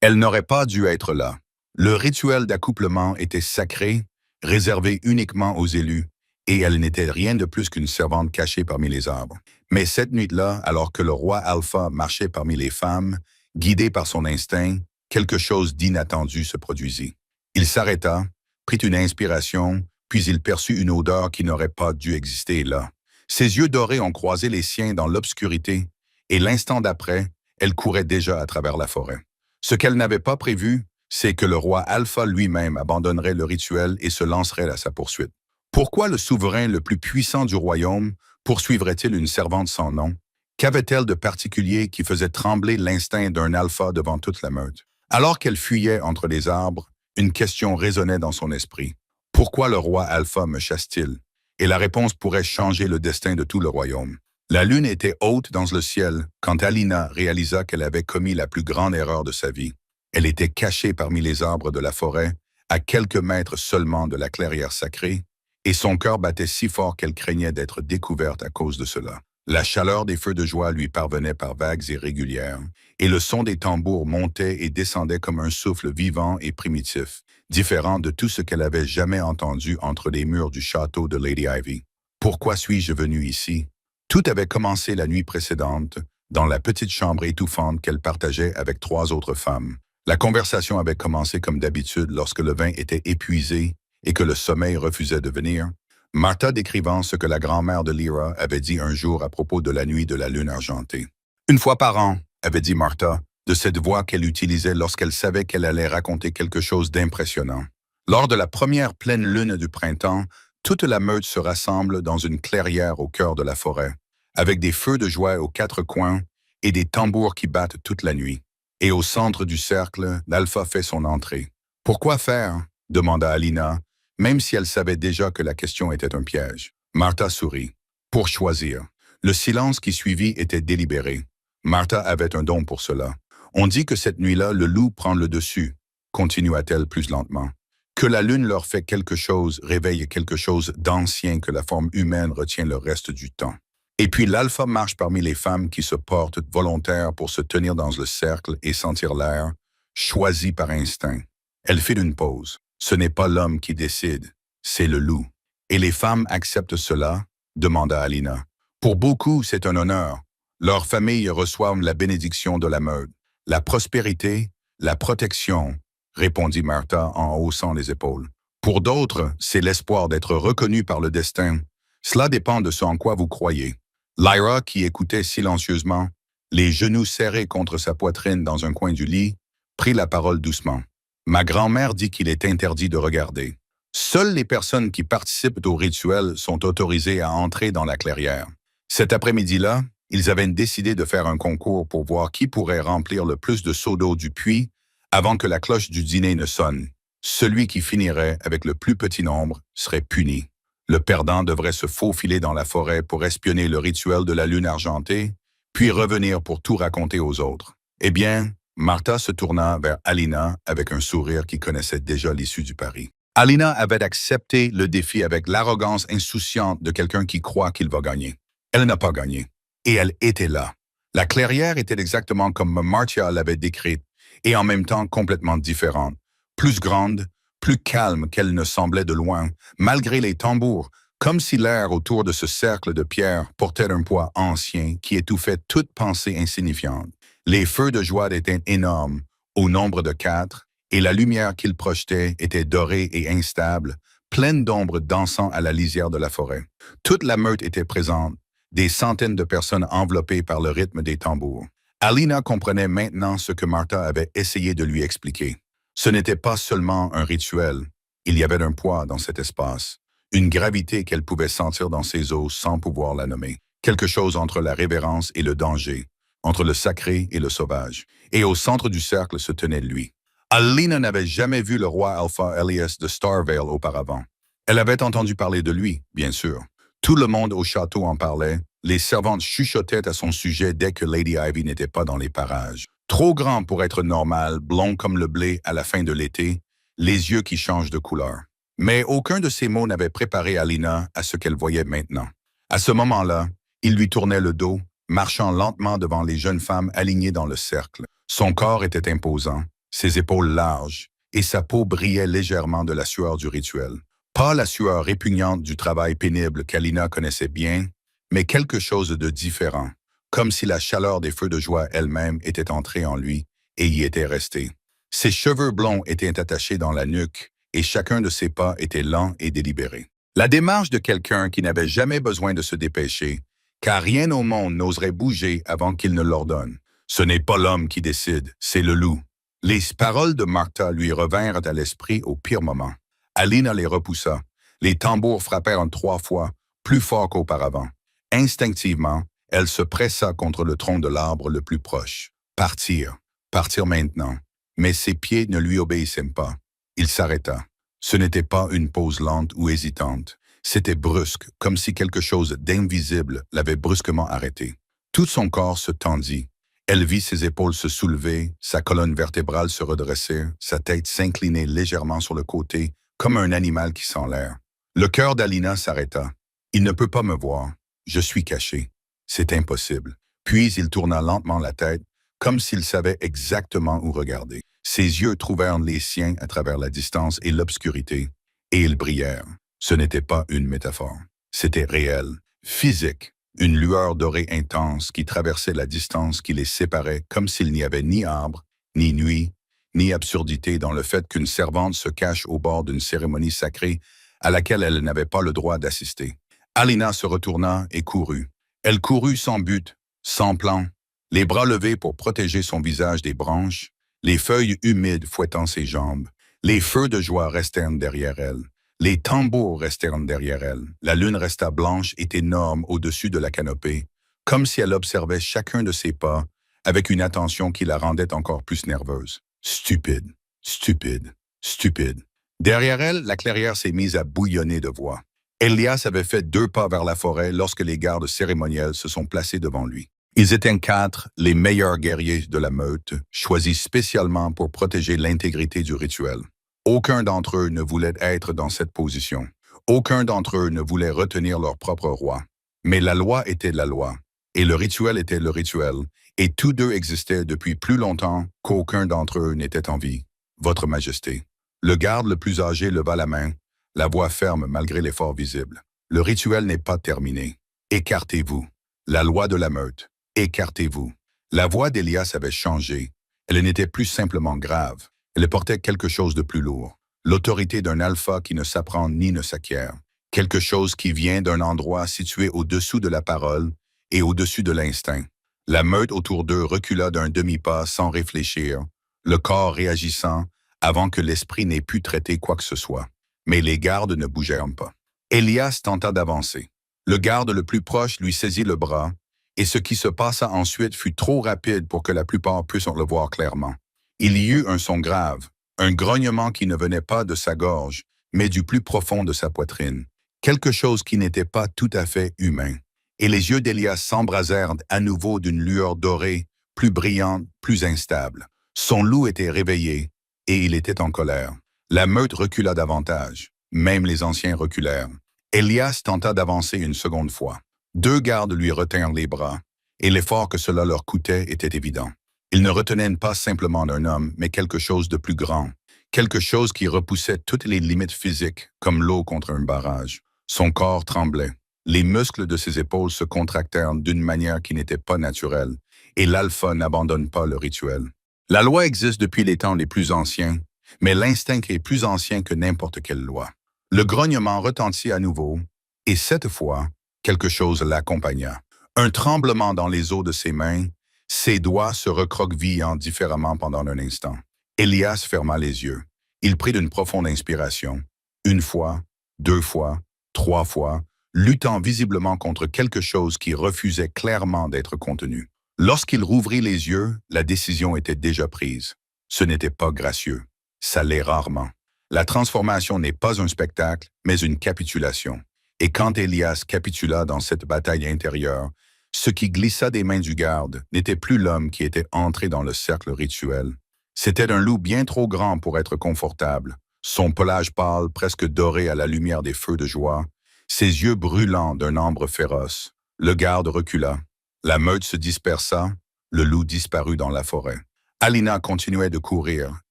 Elle n'aurait pas dû être là. Le rituel d'accouplement était sacré, réservé uniquement aux élus, et elle n'était rien de plus qu'une servante cachée parmi les arbres. Mais cette nuit-là, alors que le roi Alpha marchait parmi les femmes, guidé par son instinct, quelque chose d'inattendu se produisit. Il s'arrêta, prit une inspiration, puis il perçut une odeur qui n'aurait pas dû exister là. Ses yeux dorés ont croisé les siens dans l'obscurité, et l'instant d'après, elle courait déjà à travers la forêt. Ce qu'elle n'avait pas prévu, c'est que le roi Alpha lui-même abandonnerait le rituel et se lancerait à sa poursuite. Pourquoi le souverain le plus puissant du royaume poursuivrait-il une servante sans nom? Qu'avait-elle de particulier qui faisait trembler l'instinct d'un alpha devant toute la meute? Alors qu'elle fuyait entre les arbres, une question résonnait dans son esprit. Pourquoi le roi Alpha me chasse-t-il? Et la réponse pourrait changer le destin de tout le royaume. La lune était haute dans le ciel quand Alina réalisa qu'elle avait commis la plus grande erreur de sa vie. Elle était cachée parmi les arbres de la forêt, à quelques mètres seulement de la clairière sacrée, et son cœur battait si fort qu'elle craignait d'être découverte à cause de cela. La chaleur des feux de joie lui parvenait par vagues irrégulières, et le son des tambours montait et descendait comme un souffle vivant et primitif, différent de tout ce qu'elle avait jamais entendu entre les murs du château de Lady Ivy. Pourquoi suis-je venue ici? Tout avait commencé la nuit précédente, dans la petite chambre étouffante qu'elle partageait avec 3 autres femmes. La conversation avait commencé comme d'habitude lorsque le vin était épuisé et que le sommeil refusait de venir, Martha décrivant ce que la grand-mère de Lyra avait dit un jour à propos de la nuit de la lune argentée. Une fois par an, avait dit Martha, de cette voix qu'elle utilisait lorsqu'elle savait qu'elle allait raconter quelque chose d'impressionnant. Lors de la première pleine lune du printemps, toute la meute se rassemble dans une clairière au cœur de la forêt, avec des feux de joie aux 4 coins et des tambours qui battent toute la nuit. Et au centre du cercle, l'alpha fait son entrée. « Pourquoi faire ?» demanda Alina, même si elle savait déjà que la question était un piège. Martha sourit. « Pour choisir. » Le silence qui suivit était délibéré. Martha avait un don pour cela. « On dit que cette nuit-là, le loup prend le dessus, » continua-t-elle plus lentement. « Que la lune leur fait quelque chose, réveille quelque chose d'ancien que la forme humaine retient le reste du temps. Et puis l'alpha marche parmi les femmes qui se portent volontaires pour se tenir dans le cercle et sentir l'air, choisi par instinct. » Elle fit une pause. « Ce n'est pas l'homme qui décide, c'est le loup. »« Et les femmes acceptent cela ?» demanda Alina. « Pour beaucoup, c'est un honneur. Leurs familles reçoivent la bénédiction de la meute. La prospérité, la protection, » répondit Martha en haussant les épaules. « Pour d'autres, c'est l'espoir d'être reconnu par le destin. Cela dépend de ce en quoi vous croyez. » Lyra, qui écoutait silencieusement, les genoux serrés contre sa poitrine dans un coin du lit, prit la parole doucement. « Ma grand-mère dit qu'il est interdit de regarder. Seules les personnes qui participent au rituel sont autorisées à entrer dans la clairière. Cet après-midi-là, ils avaient décidé de faire un concours pour voir qui pourrait remplir le plus de seaux d'eau du puits avant que la cloche du dîner ne sonne. Celui qui finirait avec le plus petit nombre serait puni. Le perdant devrait se faufiler dans la forêt pour espionner le rituel de la lune argentée, puis revenir pour tout raconter aux autres. Eh bien, Martha se tourna vers Alina avec un sourire qui connaissait déjà l'issue du pari. Alina avait accepté le défi avec l'arrogance insouciante de quelqu'un qui croit qu'il va gagner. Elle n'a pas gagné. Et elle était là. La clairière était exactement comme Marcia l'avait décrite, et en même temps complètement différente, plus grande, plus calme qu'elle ne semblait de loin, malgré les tambours, comme si l'air autour de ce cercle de pierre portait un poids ancien qui étouffait toute pensée insignifiante. Les feux de joie étaient énormes, au nombre de 4, et la lumière qu'ils projetaient était dorée et instable, pleine d'ombres dansant à la lisière de la forêt. Toute la meute était présente, des centaines de personnes enveloppées par le rythme des tambours. Alina comprenait maintenant ce que Martha avait essayé de lui expliquer. Ce n'était pas seulement un rituel, il y avait un poids dans cet espace, une gravité qu'elle pouvait sentir dans ses os sans pouvoir la nommer, quelque chose entre la révérence et le danger, entre le sacré et le sauvage. Et au centre du cercle se tenait lui. Alina n'avait jamais vu le roi Alpha Elias de Starvale auparavant. Elle avait entendu parler de lui, bien sûr. Tout le monde au château en parlait, les servantes chuchotaient à son sujet dès que Lady Ivy n'était pas dans les parages. Trop grand pour être normal, blond comme le blé à la fin de l'été, les yeux qui changent de couleur. Mais aucun de ces mots n'avait préparé Alina à ce qu'elle voyait maintenant. À ce moment-là, il lui tournait le dos, marchant lentement devant les jeunes femmes alignées dans le cercle. Son corps était imposant, ses épaules larges, et sa peau brillait légèrement de la sueur du rituel. Pas la sueur répugnante du travail pénible qu'Alina connaissait bien, mais quelque chose de différent, comme si la chaleur des feux de joie elle-même était entrée en lui et y était restée. Ses cheveux blonds étaient attachés dans la nuque, et chacun de ses pas était lent et délibéré. La démarche de quelqu'un qui n'avait jamais besoin de se dépêcher, car rien au monde n'oserait bouger avant qu'il ne l'ordonne. Ce n'est pas l'homme qui décide, c'est le loup. Les paroles de Martha lui revinrent à l'esprit au pire moment. Alina les repoussa. Les tambours frappèrent 3 fois, plus fort qu'auparavant. Instinctivement, elle se pressa contre le tronc de l'arbre le plus proche. Partir, partir maintenant. Mais ses pieds ne lui obéissaient pas. Il s'arrêta. Ce n'était pas une pause lente ou hésitante. C'était brusque, comme si quelque chose d'invisible l'avait brusquement arrêté. Tout son corps se tendit. Elle vit ses épaules se soulever, sa colonne vertébrale se redresser, sa tête s'incliner légèrement sur le côté, comme un animal qui sent l'air. Le cœur d'Alina s'arrêta. Il ne peut pas me voir. Je suis caché. C'est impossible. Puis il tourna lentement la tête, comme s'il savait exactement où regarder. Ses yeux trouvèrent les siens à travers la distance et l'obscurité, et ils brillèrent. Ce n'était pas une métaphore. C'était réel, physique, une lueur dorée intense qui traversait la distance qui les séparait comme s'il n'y avait ni arbre, ni nuit, ni absurdité dans le fait qu'une servante se cache au bord d'une cérémonie sacrée à laquelle elle n'avait pas le droit d'assister. Alina se retourna et courut. Elle courut sans but, sans plan, les bras levés pour protéger son visage des branches, les feuilles humides fouettant ses jambes. Les feux de joie restèrent derrière elle. Les tambours restèrent derrière elle. La lune resta blanche et énorme au-dessus de la canopée, comme si elle observait chacun de ses pas avec une attention qui la rendait encore plus nerveuse. Stupide, stupide, stupide. Derrière elle, la clairière s'est mise à bouillonner de voix. Elias avait fait 2 pas vers la forêt lorsque les gardes cérémoniels se sont placés devant lui. Ils étaient 4, les meilleurs guerriers de la meute, choisis spécialement pour protéger l'intégrité du rituel. Aucun d'entre eux ne voulait être dans cette position. Aucun d'entre eux ne voulait retenir leur propre roi. Mais la loi était la loi, et le rituel était le rituel, et tous deux existaient depuis plus longtemps qu'aucun d'entre eux n'était en vie. Votre Majesté. Le garde le plus âgé leva la main, la voix ferme malgré l'effort visible. Le rituel n'est pas terminé. Écartez-vous. La loi de la meute. Écartez-vous. La voix d'Elias avait changé. Elle n'était plus simplement grave. Elle portait quelque chose de plus lourd. L'autorité d'un alpha qui ne s'apprend ni ne s'acquiert. Quelque chose qui vient d'un endroit situé au-dessous de la parole et au-dessus de l'instinct. La meute autour d'eux recula d'un demi-pas sans réfléchir, le corps réagissant avant que l'esprit n'ait pu traiter quoi que ce soit. Mais les gardes ne bougèrent pas. Elias tenta d'avancer. Le garde le plus proche lui saisit le bras, et ce qui se passa ensuite fut trop rapide pour que la plupart puissent le voir clairement. Il y eut un son grave, un grognement qui ne venait pas de sa gorge, mais du plus profond de sa poitrine. Quelque chose qui n'était pas tout à fait humain. Et les yeux d'Elias s'embrasèrent à nouveau d'une lueur dorée, plus brillante, plus instable. Son loup était réveillé, et il était en colère. La meute recula davantage. Même les anciens reculèrent. Elias tenta d'avancer une seconde fois. 2 gardes lui retinrent les bras, et l'effort que cela leur coûtait était évident. Ils ne retenaient pas simplement un homme, mais quelque chose de plus grand, quelque chose qui repoussait toutes les limites physiques, comme l'eau contre un barrage. Son corps tremblait. Les muscles de ses épaules se contractèrent d'une manière qui n'était pas naturelle, et l'alpha n'abandonne pas le rituel. La loi existe depuis les temps les plus anciens, mais l'instinct est plus ancien que n'importe quelle loi. Le grognement retentit à nouveau, et cette fois, quelque chose l'accompagna. Un tremblement dans les os de ses mains, ses doigts se recroquevillant différemment pendant un instant. Elias ferma les yeux. Il prit une profonde inspiration. 1 fois, 2 fois, 3 fois, luttant visiblement contre quelque chose qui refusait clairement d'être contenu. Lorsqu'il rouvrit les yeux, la décision était déjà prise. Ce n'était pas gracieux. Ça l'est rarement. La transformation n'est pas un spectacle, mais une capitulation. Et quand Elias capitula dans cette bataille intérieure, ce qui glissa des mains du garde n'était plus l'homme qui était entré dans le cercle rituel. C'était un loup bien trop grand pour être confortable, son pelage pâle presque doré à la lumière des feux de joie, ses yeux brûlants d'un ambre féroce. Le garde recula. La meute se dispersa, le loup disparut dans la forêt. Alina continuait de courir,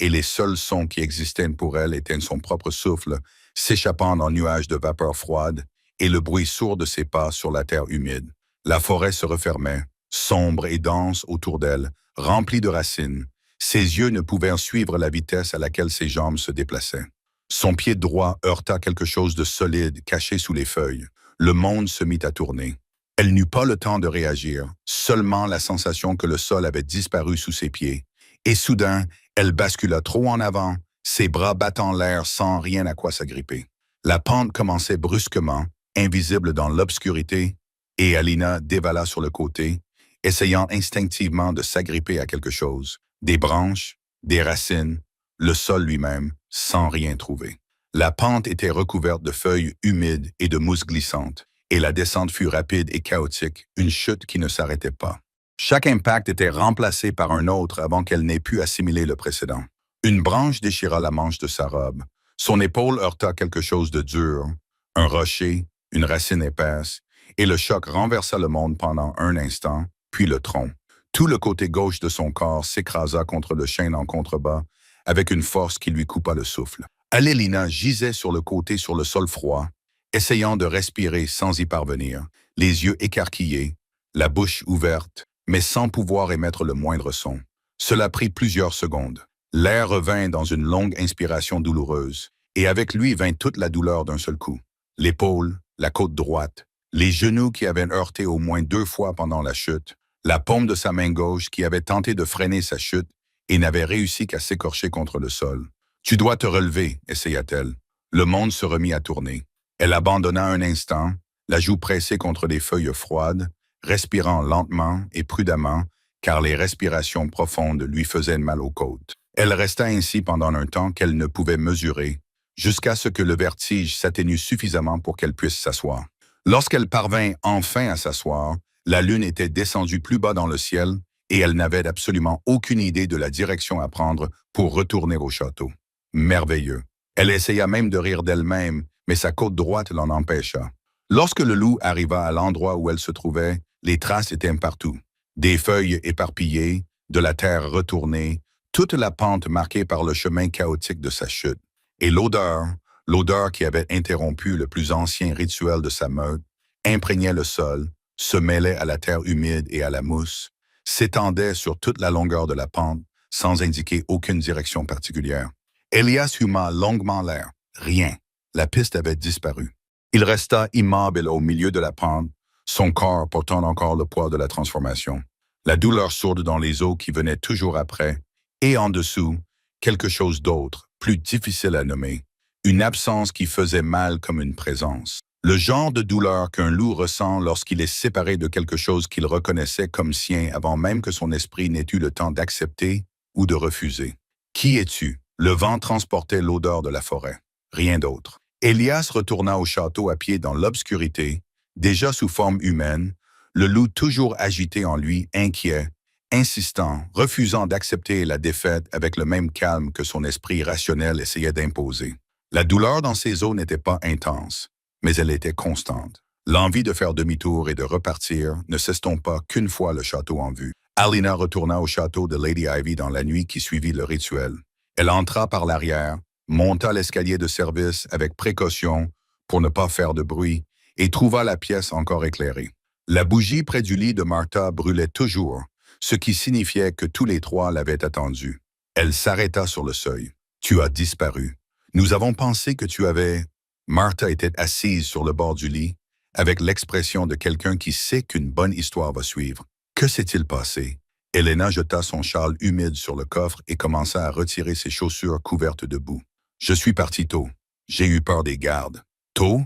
et les seuls sons qui existaient pour elle étaient son propre souffle, s'échappant dans nuages de vapeur froide, et le bruit sourd de ses pas sur la terre humide. La forêt se refermait, sombre et dense autour d'elle, remplie de racines. Ses yeux ne pouvaient suivre la vitesse à laquelle ses jambes se déplaçaient. Son pied droit heurta quelque chose de solide caché sous les feuilles. Le monde se mit à tourner. Elle n'eut pas le temps de réagir, seulement la sensation que le sol avait disparu sous ses pieds. Et soudain, elle bascula trop en avant, ses bras battant l'air sans rien à quoi s'agripper. La pente commençait brusquement, invisible dans l'obscurité, et Alina dévala sur le côté, essayant instinctivement de s'agripper à quelque chose. Des branches, des racines, le sol lui-même, sans rien trouver. La pente était recouverte de feuilles humides et de mousse glissante, et la descente fut rapide et chaotique, une chute qui ne s'arrêtait pas. Chaque impact était remplacé par un autre avant qu'elle n'ait pu assimiler le précédent. Une branche déchira la manche de sa robe. Son épaule heurta quelque chose de dur, un rocher, une racine épaisse, et le choc renversa le monde pendant un instant, puis le tronc. Tout le côté gauche de son corps s'écrasa contre le chêne en contrebas, avec une force qui lui coupa le souffle. Alelina gisait sur le côté sur le sol froid, essayant de respirer sans y parvenir, les yeux écarquillés, la bouche ouverte, mais sans pouvoir émettre le moindre son. Cela prit plusieurs secondes. L'air revint dans une longue inspiration douloureuse, et avec lui vint toute la douleur d'un seul coup. L'épaule, la côte droite, les genoux qui avaient heurté au moins 2 fois pendant la chute, la paume de sa main gauche qui avait tenté de freiner sa chute et n'avait réussi qu'à s'écorcher contre le sol. « Tu dois te relever », essaya-t-elle. Le monde se remit à tourner. Elle abandonna un instant, la joue pressée contre les feuilles froides, respirant lentement et prudemment, car les respirations profondes lui faisaient mal aux côtes. Elle resta ainsi pendant un temps qu'elle ne pouvait mesurer, jusqu'à ce que le vertige s'atténue suffisamment pour qu'elle puisse s'asseoir. Lorsqu'elle parvint enfin à s'asseoir, la lune était descendue plus bas dans le ciel et elle n'avait absolument aucune idée de la direction à prendre pour retourner au château. Merveilleux. Elle essaya même de rire d'elle-même, mais sa côte droite l'en empêcha. Lorsque le loup arriva à l'endroit où elle se trouvait, les traces étaient partout. Des feuilles éparpillées, de la terre retournée, toute la pente marquée par le chemin chaotique de sa chute. Et l'odeur qui avait interrompu le plus ancien rituel de sa meute, imprégnait le sol, se mêlait à la terre humide et à la mousse, s'étendait sur toute la longueur de la pente, sans indiquer aucune direction particulière. Elias huma longuement l'air. Rien. La piste avait disparu. Il resta immobile au milieu de la pente, son corps portant encore le poids de la transformation. La douleur sourde dans les os qui venait toujours après, et en dessous, quelque chose d'autre, plus difficile à nommer, une absence qui faisait mal comme une présence. Le genre de douleur qu'un loup ressent lorsqu'il est séparé de quelque chose qu'il reconnaissait comme sien avant même que son esprit n'ait eu le temps d'accepter ou de refuser. Qui es-tu? Le vent transportait l'odeur de la forêt. Rien d'autre. Elias retourna au château à pied dans l'obscurité, déjà sous forme humaine, le loup toujours agité en lui, inquiet, insistant, refusant d'accepter la défaite avec le même calme que son esprit rationnel essayait d'imposer. La douleur dans ses os n'était pas intense, mais elle était constante. L'envie de faire demi-tour et de repartir ne s'estompa qu'une fois le château en vue. Alina retourna au château de Lady Ivy dans la nuit qui suivit le rituel. Elle entra par l'arrière, monta l'escalier de service avec précaution pour ne pas faire de bruit et trouva la pièce encore éclairée. La bougie près du lit de Martha brûlait toujours, ce qui signifiait que tous les trois l'avaient attendue. Elle s'arrêta sur le seuil. « Tu as disparu. Nous avons pensé que tu avais… » Martha était assise sur le bord du lit, avec l'expression de quelqu'un qui sait qu'une bonne histoire va suivre. Que s'est-il passé? Helena jeta son châle humide sur le coffre et commença à retirer ses chaussures couvertes de boue. « Je suis parti tôt. J'ai eu peur des gardes. »« Tôt? »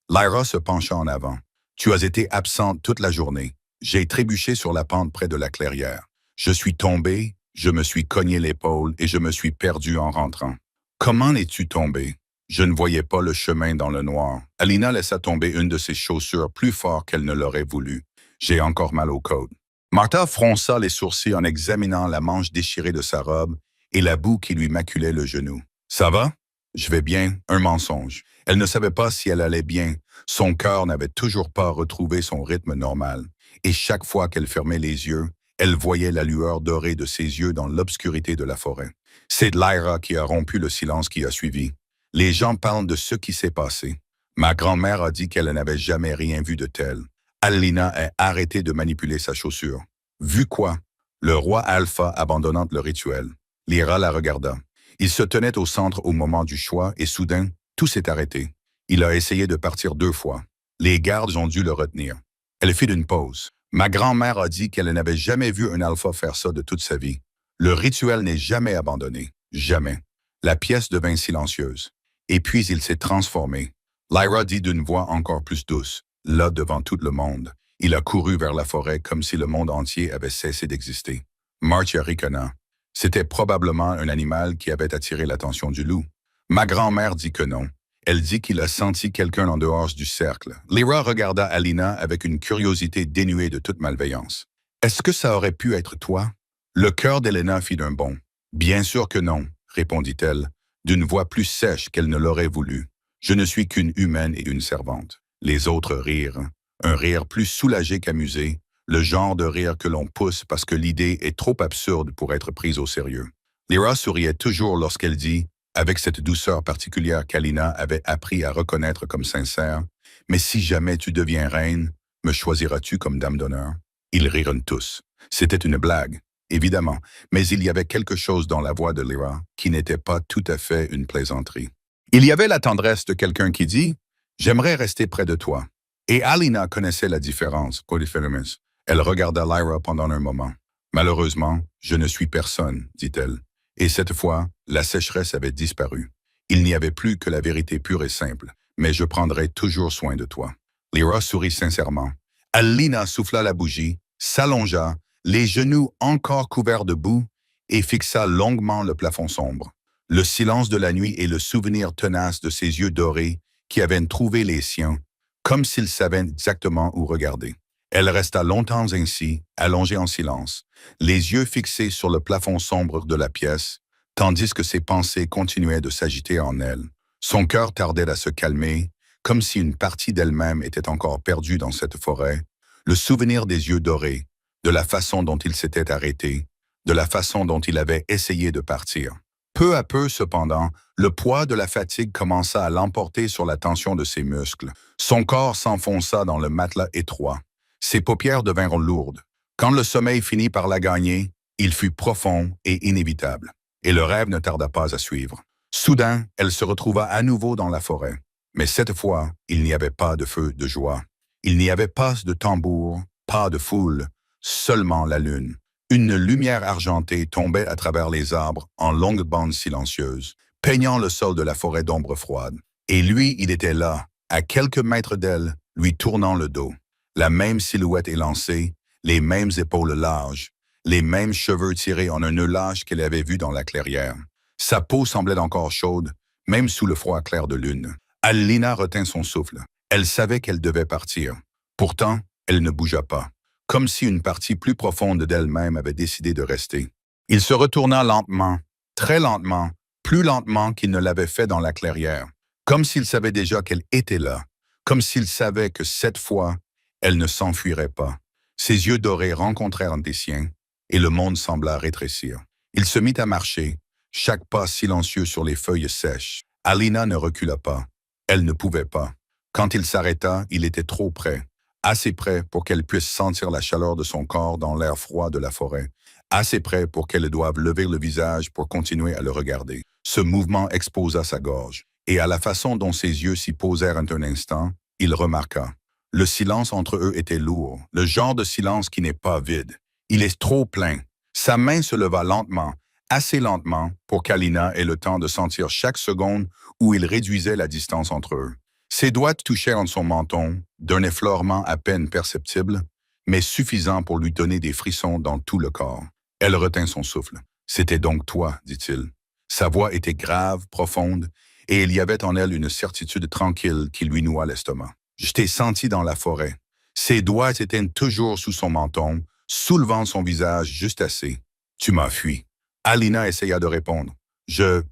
Lyra se pencha en avant. « Tu as été absente toute la journée. J'ai trébuché sur la pente près de la clairière. Je suis tombé, je me suis cogné l'épaule et je me suis perdu en rentrant. »« Comment es-tu tombé? » Je ne voyais pas le chemin dans le noir. Alina laissa tomber une de ses chaussures plus fort qu'elle ne l'aurait voulu. J'ai encore mal aux côtes. Martha fronça les sourcils en examinant la manche déchirée de sa robe et la boue qui lui maculait le genou. « Ça va? »« Je vais bien. » Un mensonge. Elle ne savait pas si elle allait bien. Son cœur n'avait toujours pas retrouvé son rythme normal. Et chaque fois qu'elle fermait les yeux, elle voyait la lueur dorée de ses yeux dans l'obscurité de la forêt. C'est Lyra qui a rompu le silence qui a suivi. Les gens parlent de ce qui s'est passé. Ma grand-mère a dit qu'elle n'avait jamais rien vu de tel. Alina a arrêté de manipuler sa chaussure. Vu quoi? Le roi Alpha abandonnant le rituel. Lyra la regarda. Il se tenait au centre au moment du choix et soudain, tout s'est arrêté. Il a essayé de partir 2 fois. Les gardes ont dû le retenir. Elle fit une pause. Ma grand-mère a dit qu'elle n'avait jamais vu un alpha faire ça de toute sa vie. Le rituel n'est jamais abandonné. Jamais. La pièce devint silencieuse. Et puis il s'est transformé. Lyra dit d'une voix encore plus douce, là devant tout le monde. Il a couru vers la forêt comme si le monde entier avait cessé d'exister. Marcia ricana. C'était probablement un animal qui avait attiré l'attention du loup. Ma grand-mère dit que non. Elle dit qu'il a senti quelqu'un en dehors du cercle. Lyra regarda Alina avec une curiosité dénuée de toute malveillance. Est-ce que ça aurait pu être toi? Le cœur d'Elena fit d'un bond. Bien sûr que non, répondit-elle, d'une voix plus sèche qu'elle ne l'aurait voulu. Je ne suis qu'une humaine et une servante. Les autres rirent. Un rire plus soulagé qu'amusé, le genre de rire que l'on pousse parce que l'idée est trop absurde pour être prise au sérieux. Lyra souriait toujours lorsqu'elle dit, avec cette douceur particulière qu'Alina avait appris à reconnaître comme sincère, « Mais si jamais tu deviens reine, me choisiras-tu comme dame d'honneur? » Ils rirent tous. C'était une blague, évidemment, mais il y avait quelque chose dans la voix de Lyra qui n'était pas tout à fait une plaisanterie. Il y avait la tendresse de quelqu'un qui dit, « J'aimerais rester près de toi. » Et Alina connaissait la différence, Polyphélemus. Elle regarda Lyra pendant un moment. « Malheureusement, je ne suis personne, dit-elle. Et cette fois, la sécheresse avait disparu. Il n'y avait plus que la vérité pure et simple, mais je prendrai toujours soin de toi. » Lyra sourit sincèrement. Alina souffla la bougie, s'allongea, les genoux encore couverts de boue, et fixa longuement le plafond sombre. Le silence de la nuit et le souvenir tenace de ses yeux dorés qui avaient trouvé les siens, comme s'ils savaient exactement où regarder. Elle resta longtemps ainsi, allongée en silence, les yeux fixés sur le plafond sombre de la pièce, tandis que ses pensées continuaient de s'agiter en elle. Son cœur tardait à se calmer, comme si une partie d'elle-même était encore perdue dans cette forêt. Le souvenir des yeux dorés, de la façon dont il s'était arrêté, de la façon dont il avait essayé de partir. Peu à peu, cependant, le poids de la fatigue commença à l'emporter sur la tension de ses muscles. Son corps s'enfonça dans le matelas étroit. Ses paupières devinrent lourdes. Quand le sommeil finit par la gagner, il fut profond et inévitable. Et le rêve ne tarda pas à suivre. Soudain, elle se retrouva à nouveau dans la forêt. Mais cette fois, il n'y avait pas de feu de joie. Il n'y avait pas de tambour, pas de foule, seulement la lune. Une lumière argentée tombait à travers les arbres en longues bandes silencieuses, peignant le sol de la forêt d'ombre froide. Et lui, il était là, à quelques mètres d'elle, lui tournant le dos. La même silhouette élancée, les mêmes épaules larges, les mêmes cheveux tirés en un nœud lâche qu'elle avait vu dans la clairière. Sa peau semblait encore chaude, même sous le froid clair de lune. Alina retint son souffle. Elle savait qu'elle devait partir. Pourtant, elle ne bougea pas, comme si une partie plus profonde d'elle-même avait décidé de rester. Il se retourna lentement, très lentement, plus lentement qu'il ne l'avait fait dans la clairière, comme s'il savait déjà qu'elle était là, comme s'il savait que cette fois, elle ne s'enfuirait pas. Ses yeux dorés rencontrèrent des siens, et le monde sembla rétrécir. Il se mit à marcher, chaque pas silencieux sur les feuilles sèches. Alina ne recula pas. Elle ne pouvait pas. Quand il s'arrêta, il était trop près. Assez près pour qu'elle puisse sentir la chaleur de son corps dans l'air froid de la forêt. Assez près pour qu'elle doive lever le visage pour continuer à le regarder. Ce mouvement exposa sa gorge, et à la façon dont ses yeux s'y posèrent un instant, il remarqua. Le silence entre eux était lourd, le genre de silence qui n'est pas vide. Il est trop plein. Sa main se leva lentement, assez lentement, pour qu'Alina ait le temps de sentir chaque seconde où il réduisait la distance entre eux. Ses doigts touchèrent son menton, d'un effleurement à peine perceptible, mais suffisant pour lui donner des frissons dans tout le corps. Elle retint son souffle. « C'était donc toi, dit-il. » Sa voix était grave, profonde, et il y avait en elle une certitude tranquille qui lui noua l'estomac. « Je t'ai senti dans la forêt. » Ses doigts étaient toujours sous son menton, soulevant son visage juste assez. « Tu m'as fui. » Alina essaya de répondre. « Je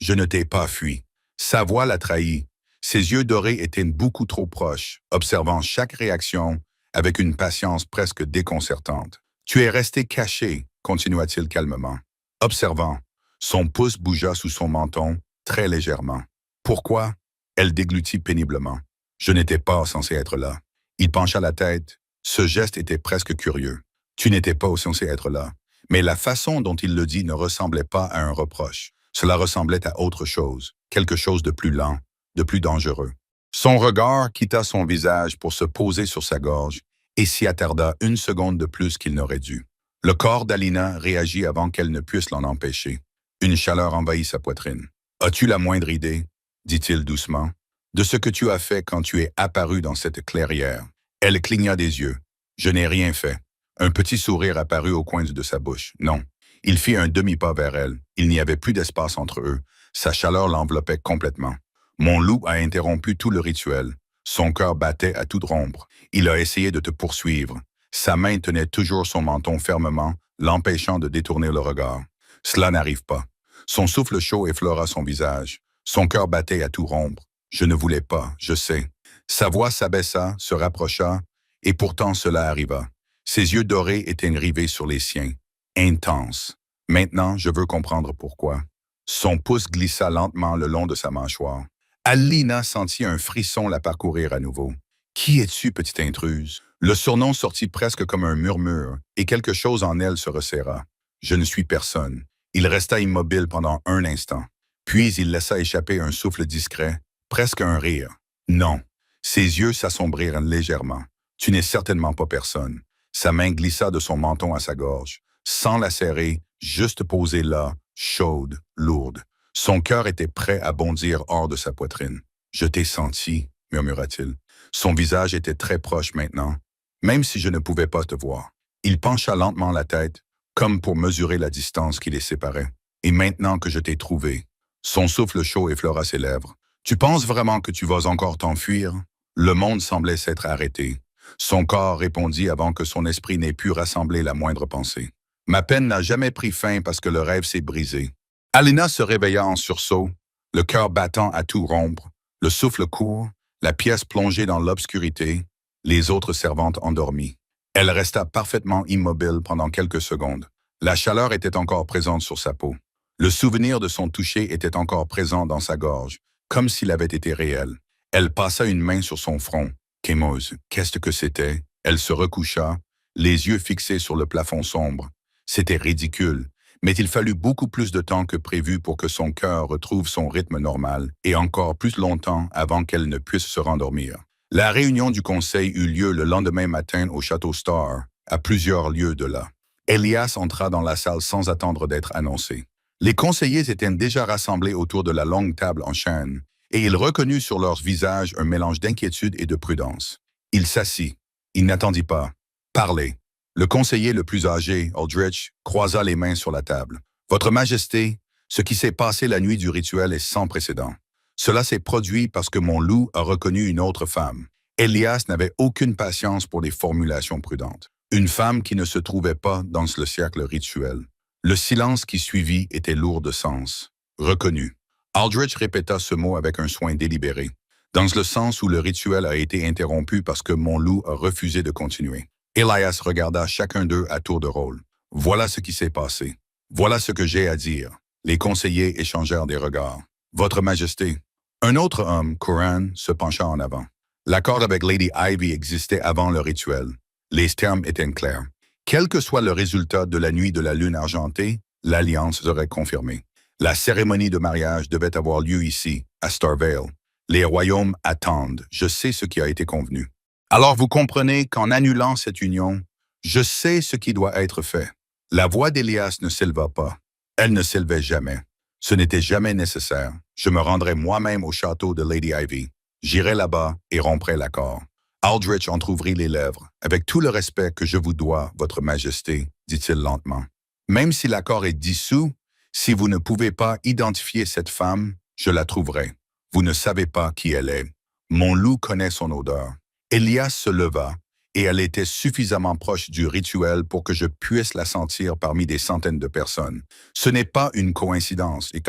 ne t'ai pas fui. » Sa voix la trahit. Ses yeux dorés étaient beaucoup trop proches, observant chaque réaction avec une patience presque déconcertante. « Tu es resté caché, continua-t-il calmement, observant. Son pouce bougea sous son menton, très légèrement. Pourquoi? Elle déglutit péniblement. Je n'étais pas censé être là. Il pencha la tête. Ce geste était presque curieux. Tu n'étais pas censé être là. Mais la façon dont il le dit ne ressemblait pas à un reproche. Cela ressemblait à autre chose, quelque chose de plus lent, de plus dangereux. Son regard quitta son visage pour se poser sur sa gorge et s'y attarda une seconde de plus qu'il n'aurait dû. Le corps d'Alina réagit avant qu'elle ne puisse l'en empêcher. Une chaleur envahit sa poitrine. « As-tu la moindre idée, dit-il doucement, de ce que tu as fait quand tu es apparu dans cette clairière? » Elle cligna des yeux. « Je n'ai rien fait. » Un petit sourire apparut au coin de sa bouche. « Non. » Il fit un demi-pas vers elle. Il n'y avait plus d'espace entre eux. Sa chaleur l'enveloppait complètement. Mon loup a interrompu tout le rituel. Son cœur battait à tout rompre. Il a essayé de te poursuivre. Sa main tenait toujours son menton fermement, l'empêchant de détourner le regard. Cela n'arrive pas. Son souffle chaud effleura son visage. Son cœur battait à tout rompre. Je ne voulais pas, je sais. Sa voix s'abaissa, se rapprocha, et pourtant cela arriva. Ses yeux dorés étaient rivés sur les siens. Intense. Maintenant, je veux comprendre pourquoi. Son pouce glissa lentement le long de sa mâchoire. Alina sentit un frisson la parcourir à nouveau. « Qui es-tu, petite intruse? » Le surnom sortit presque comme un murmure, et quelque chose en elle se resserra. « Je ne suis personne. » Il resta immobile pendant un instant. Puis il laissa échapper un souffle discret, presque un rire. « Non. » Ses yeux s'assombrirent légèrement. « Tu n'es certainement pas personne. » Sa main glissa de son menton à sa gorge, sans la serrer, juste posée là, chaude, lourde. Son cœur était prêt à bondir hors de sa poitrine. « Je t'ai senti, » murmura-t-il. Son visage était très proche maintenant, même si je ne pouvais pas te voir. Il pencha lentement la tête, comme pour mesurer la distance qui les séparait. « Et maintenant que je t'ai trouvé. » Son souffle chaud effleura ses lèvres. « Tu penses vraiment que tu vas encore t'enfuir? » Le monde semblait s'être arrêté. Son corps répondit avant que son esprit n'ait pu rassembler la moindre pensée. « Ma peine n'a jamais pris fin parce que le rêve s'est brisé. » Alina se réveilla en sursaut, le cœur battant à tout rompre, le souffle court, la pièce plongée dans l'obscurité, les autres servantes endormies. Elle resta parfaitement immobile pendant quelques secondes. La chaleur était encore présente sur sa peau. Le souvenir de son toucher était encore présent dans sa gorge, comme s'il avait été réel. Elle passa une main sur son front. Kémose, qu'est-ce que c'était? Elle se recoucha, les yeux fixés sur le plafond sombre. C'était ridicule, mais il fallut beaucoup plus de temps que prévu pour que son cœur retrouve son rythme normal et encore plus longtemps avant qu'elle ne puisse se rendormir. La réunion du conseil eut lieu le lendemain matin au Château Star, à plusieurs lieues de là. Elias entra dans la salle sans attendre d'être annoncé. Les conseillers étaient déjà rassemblés autour de la longue table en chêne, et il reconnut sur leurs visages un mélange d'inquiétude et de prudence. Il s'assit. Il n'attendit pas. Parlez. Le conseiller le plus âgé, Aldrich, croisa les mains sur la table. « Votre Majesté, ce qui s'est passé la nuit du rituel est sans précédent. Cela s'est produit parce que mon loup a reconnu une autre femme. Elias n'avait aucune patience pour les formulations prudentes. Une femme qui ne se trouvait pas dans le cercle rituel. Le silence qui suivit était lourd de sens. Reconnu. Aldrich répéta ce mot avec un soin délibéré, dans le sens où le rituel a été interrompu parce que mon loup a refusé de continuer. Elias regarda chacun d'eux à tour de rôle. « Voilà ce qui s'est passé. Voilà ce que j'ai à dire. » Les conseillers échangèrent des regards. « Votre Majesté. » Un autre homme, Coran, se pencha en avant. L'accord avec Lady Ivy existait avant le rituel. Les termes étaient clairs. Quel que soit le résultat de la nuit de la lune argentée, l'alliance serait confirmée. La cérémonie de mariage devait avoir lieu ici, à Starvale. Les royaumes attendent. Je sais ce qui a été convenu. Alors vous comprenez qu'en annulant cette union, je sais ce qui doit être fait. La voix d'Elias ne s'éleva pas. Elle ne s'élevait jamais. Ce n'était jamais nécessaire. Je me rendrai moi-même au château de Lady Ivy. J'irai là-bas et romprai l'accord. Aldrich entr'ouvrit les lèvres. « Avec tout le respect que je vous dois, Votre Majesté, » dit-il lentement. « Même si l'accord est dissous, si vous ne pouvez pas identifier cette femme, je la trouverai. Vous ne savez pas qui elle est. Mon loup connaît son odeur. » Elias se leva, et elle était suffisamment proche du rituel pour que je puisse la sentir parmi des centaines de personnes. Ce n'est pas une coïncidence, et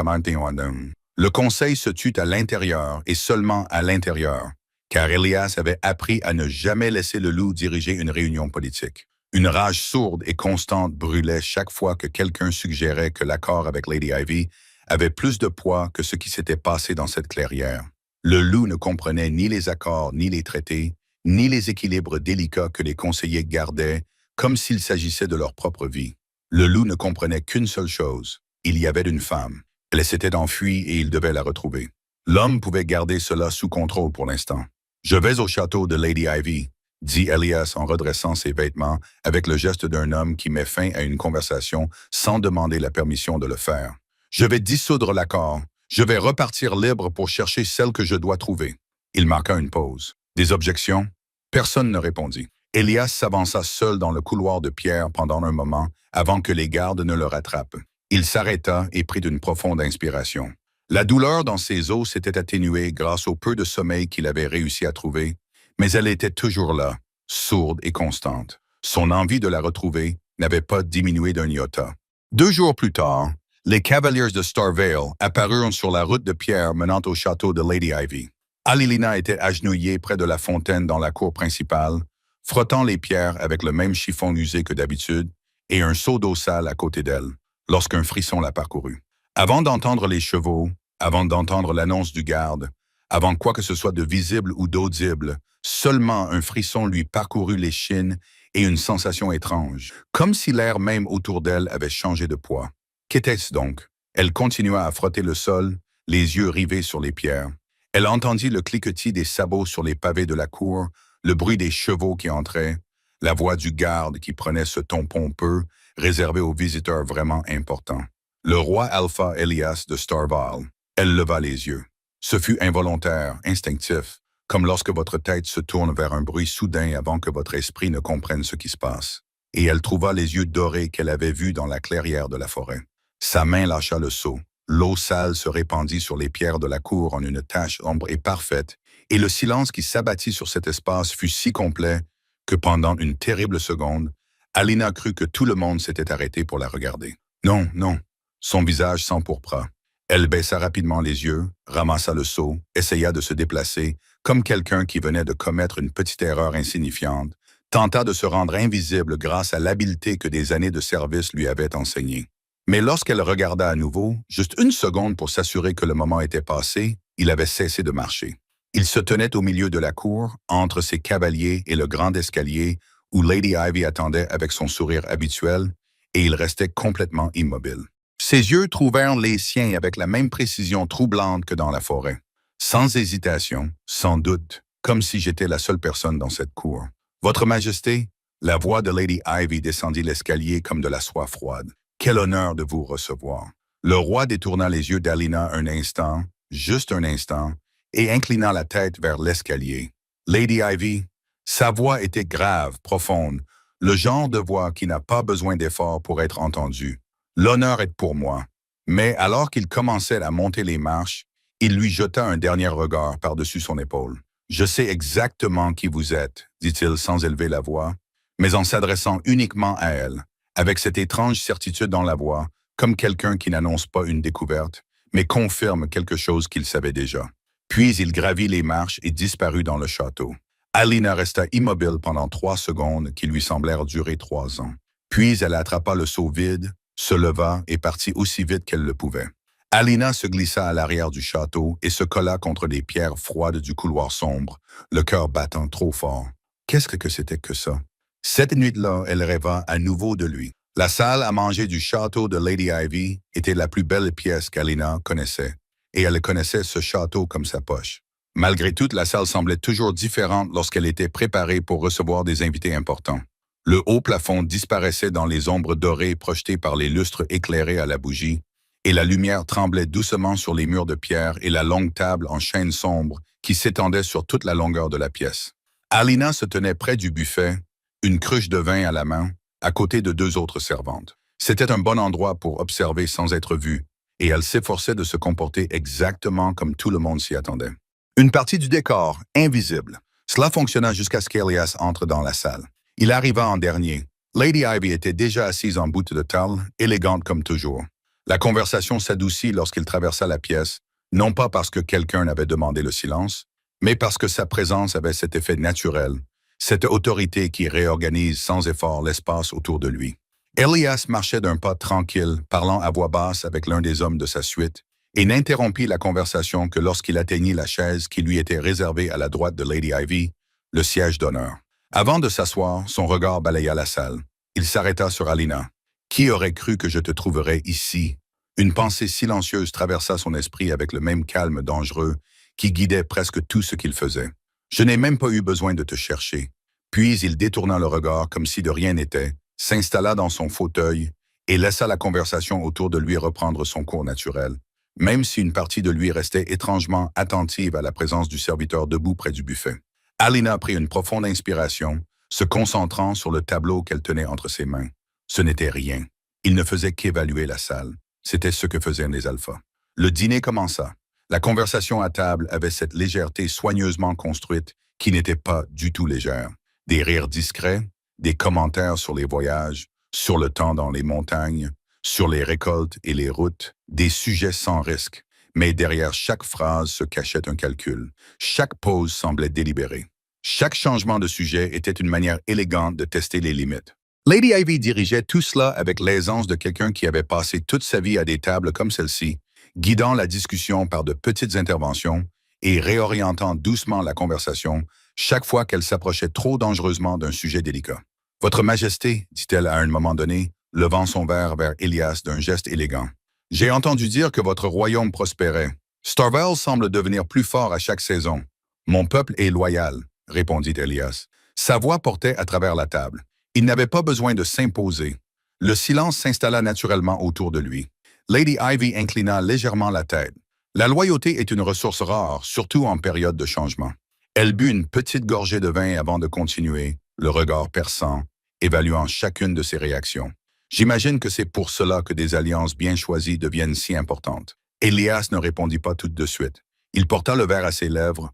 le conseil se tut à l'intérieur et seulement à l'intérieur, car Elias avait appris à ne jamais laisser le loup diriger une réunion politique. Une rage sourde et constante brûlait chaque fois que quelqu'un suggérait que l'accord avec Lady Ivy avait plus de poids que ce qui s'était passé dans cette clairière. Le loup ne comprenait ni les accords, ni les traités, ni les équilibres délicats que les conseillers gardaient, comme s'il s'agissait de leur propre vie. Le loup ne comprenait qu'une seule chose. Il y avait une femme. Elle s'était enfuie et il devait la retrouver. L'homme pouvait garder cela sous contrôle pour l'instant. « Je vais au château de Lady Ivy », dit Elias en redressant ses vêtements avec le geste d'un homme qui met fin à une conversation sans demander la permission de le faire. « Je vais dissoudre l'accord. Je vais repartir libre pour chercher celle que je dois trouver. » Il marqua une pause. Des objections? Personne ne répondit. Elias s'avança seul dans le couloir de pierre pendant un moment avant que les gardes ne le rattrapent. Il s'arrêta et prit une profonde inspiration. La douleur dans ses os s'était atténuée grâce au peu de sommeil qu'il avait réussi à trouver, mais elle était toujours là, sourde et constante. Son envie de la retrouver n'avait pas diminué d'un iota. 2 jours plus tard, les Cavaliers de Starvale apparurent sur la route de pierre menant au château de Lady Ivy. Alilina était agenouillée près de la fontaine dans la cour principale, frottant les pierres avec le même chiffon usé que d'habitude et un seau d'eau sale à côté d'elle, lorsqu'un frisson la parcourut. Avant d'entendre les chevaux, avant d'entendre l'annonce du garde, avant quoi que ce soit de visible ou d'audible, seulement un frisson lui parcourut l'échine et une sensation étrange, comme si l'air même autour d'elle avait changé de poids. Qu'était-ce donc? Elle continua à frotter le sol, les yeux rivés sur les pierres. Elle entendit le cliquetis des sabots sur les pavés de la cour, le bruit des chevaux qui entraient, la voix du garde qui prenait ce ton pompeux, réservé aux visiteurs vraiment importants. Le roi Alpha Elias de Starvale. Elle leva les yeux. Ce fut involontaire, instinctif, comme lorsque votre tête se tourne vers un bruit soudain avant que votre esprit ne comprenne ce qui se passe. Et elle trouva les yeux dorés qu'elle avait vus dans la clairière de la forêt. Sa main lâcha le seau. L'eau sale se répandit sur les pierres de la cour en une tache ombre et parfaite, et le silence qui s'abattit sur cet espace fut si complet que pendant une terrible seconde, Alina crut que tout le monde s'était arrêté pour la regarder. Non, non, son visage s'empourpra. Elle baissa rapidement les yeux, ramassa le seau, essaya de se déplacer, comme quelqu'un qui venait de commettre une petite erreur insignifiante, tenta de se rendre invisible grâce à l'habileté que des années de service lui avaient enseignée. Mais lorsqu'elle regarda à nouveau, juste une seconde pour s'assurer que le moment était passé, il avait cessé de marcher. Il se tenait au milieu de la cour, entre ses cavaliers et le grand escalier où Lady Ivy attendait avec son sourire habituel, et il restait complètement immobile. Ses yeux trouvèrent les siens avec la même précision troublante que dans la forêt. Sans hésitation, sans doute, comme si j'étais la seule personne dans cette cour. « Votre Majesté », la voix de Lady Ivy descendit l'escalier comme de la soie froide. « Quel honneur de vous recevoir. » Le roi détourna les yeux d'Alina un instant, juste un instant, et inclina la tête vers l'escalier. Lady Ivy, sa voix était grave, profonde, le genre de voix qui n'a pas besoin d'effort pour être entendue. L'honneur est pour moi. Mais alors qu'il commençait à monter les marches, il lui jeta un dernier regard par-dessus son épaule. « Je sais exactement qui vous êtes, » dit-il sans élever la voix, mais en s'adressant uniquement à elle, avec cette étrange certitude dans la voix, comme quelqu'un qui n'annonce pas une découverte, mais confirme quelque chose qu'il savait déjà. Puis il gravit les marches et disparut dans le château. Alina resta immobile pendant 3 secondes qui lui semblèrent durer 3 ans. Puis elle attrapa le seau vide, se leva et partit aussi vite qu'elle le pouvait. Alina se glissa à l'arrière du château et se colla contre les pierres froides du couloir sombre, le cœur battant trop fort. Qu'est-ce que c'était que ça? Cette nuit-là, elle rêva à nouveau de lui. La salle à manger du château de Lady Ivy était la plus belle pièce qu'Alina connaissait, et elle connaissait ce château comme sa poche. Malgré tout, la salle semblait toujours différente lorsqu'elle était préparée pour recevoir des invités importants. Le haut plafond disparaissait dans les ombres dorées projetées par les lustres éclairés à la bougie, et la lumière tremblait doucement sur les murs de pierre et la longue table en chêne sombre qui s'étendait sur toute la longueur de la pièce. Alina se tenait près du buffet, une cruche de vin à la main, à côté de 2 autres servantes. C'était un bon endroit pour observer sans être vue, et elle s'efforçait de se comporter exactement comme tout le monde s'y attendait. Une partie du décor, invisible. Cela fonctionna jusqu'à ce qu'Elias entre dans la salle. Il arriva en dernier. Lady Ivy était déjà assise en bout de table, élégante comme toujours. La conversation s'adoucit lorsqu'il traversa la pièce, non pas parce que quelqu'un avait demandé le silence, mais parce que sa présence avait cet effet naturel, cette autorité qui réorganise sans effort l'espace autour de lui. Elias marchait d'un pas tranquille, parlant à voix basse avec l'un des hommes de sa suite, et n'interrompit la conversation que lorsqu'il atteignit la chaise qui lui était réservée à la droite de Lady Ivy, le siège d'honneur. Avant de s'asseoir, son regard balaya la salle. Il s'arrêta sur Alina. « Qui aurait cru que je te trouverais ici ?» Une pensée silencieuse traversa son esprit avec le même calme dangereux qui guidait presque tout ce qu'il faisait. « Je n'ai même pas eu besoin de te chercher. » Puis il détourna le regard comme si de rien n'était, s'installa dans son fauteuil et laissa la conversation autour de lui reprendre son cours naturel, même si une partie de lui restait étrangement attentive à la présence du serviteur debout près du buffet. Alina prit une profonde inspiration, se concentrant sur le tableau qu'elle tenait entre ses mains. Ce n'était rien. Il ne faisait qu'évaluer la salle. C'était ce que faisaient les alphas. Le dîner commença. La conversation à table avait cette légèreté soigneusement construite qui n'était pas du tout légère. Des rires discrets, des commentaires sur les voyages, sur le temps dans les montagnes, sur les récoltes et les routes, des sujets sans risque. Mais derrière chaque phrase se cachait un calcul. Chaque pause semblait délibérée. Chaque changement de sujet était une manière élégante de tester les limites. Lady Ivy dirigeait tout cela avec l'aisance de quelqu'un qui avait passé toute sa vie à des tables comme celle-ci, guidant la discussion par de petites interventions et réorientant doucement la conversation chaque fois qu'elle s'approchait trop dangereusement d'un sujet délicat. « Votre Majesté, dit-elle à un moment donné, levant son verre vers Elias d'un geste élégant. « J'ai entendu dire que votre royaume prospérait. Starvale semble devenir plus fort à chaque saison. Mon peuple est loyal, répondit Elias. Sa voix portait à travers la table. Il n'avait pas besoin de s'imposer. Le silence s'installa naturellement autour de lui. Lady Ivy inclina légèrement la tête. La loyauté est une ressource rare, surtout en période de changement. Elle but une petite gorgée de vin avant de continuer, le regard perçant, évaluant chacune de ses réactions. J'imagine que c'est pour cela que des alliances bien choisies deviennent si importantes. Elias ne répondit pas tout de suite. Il porta le verre à ses lèvres,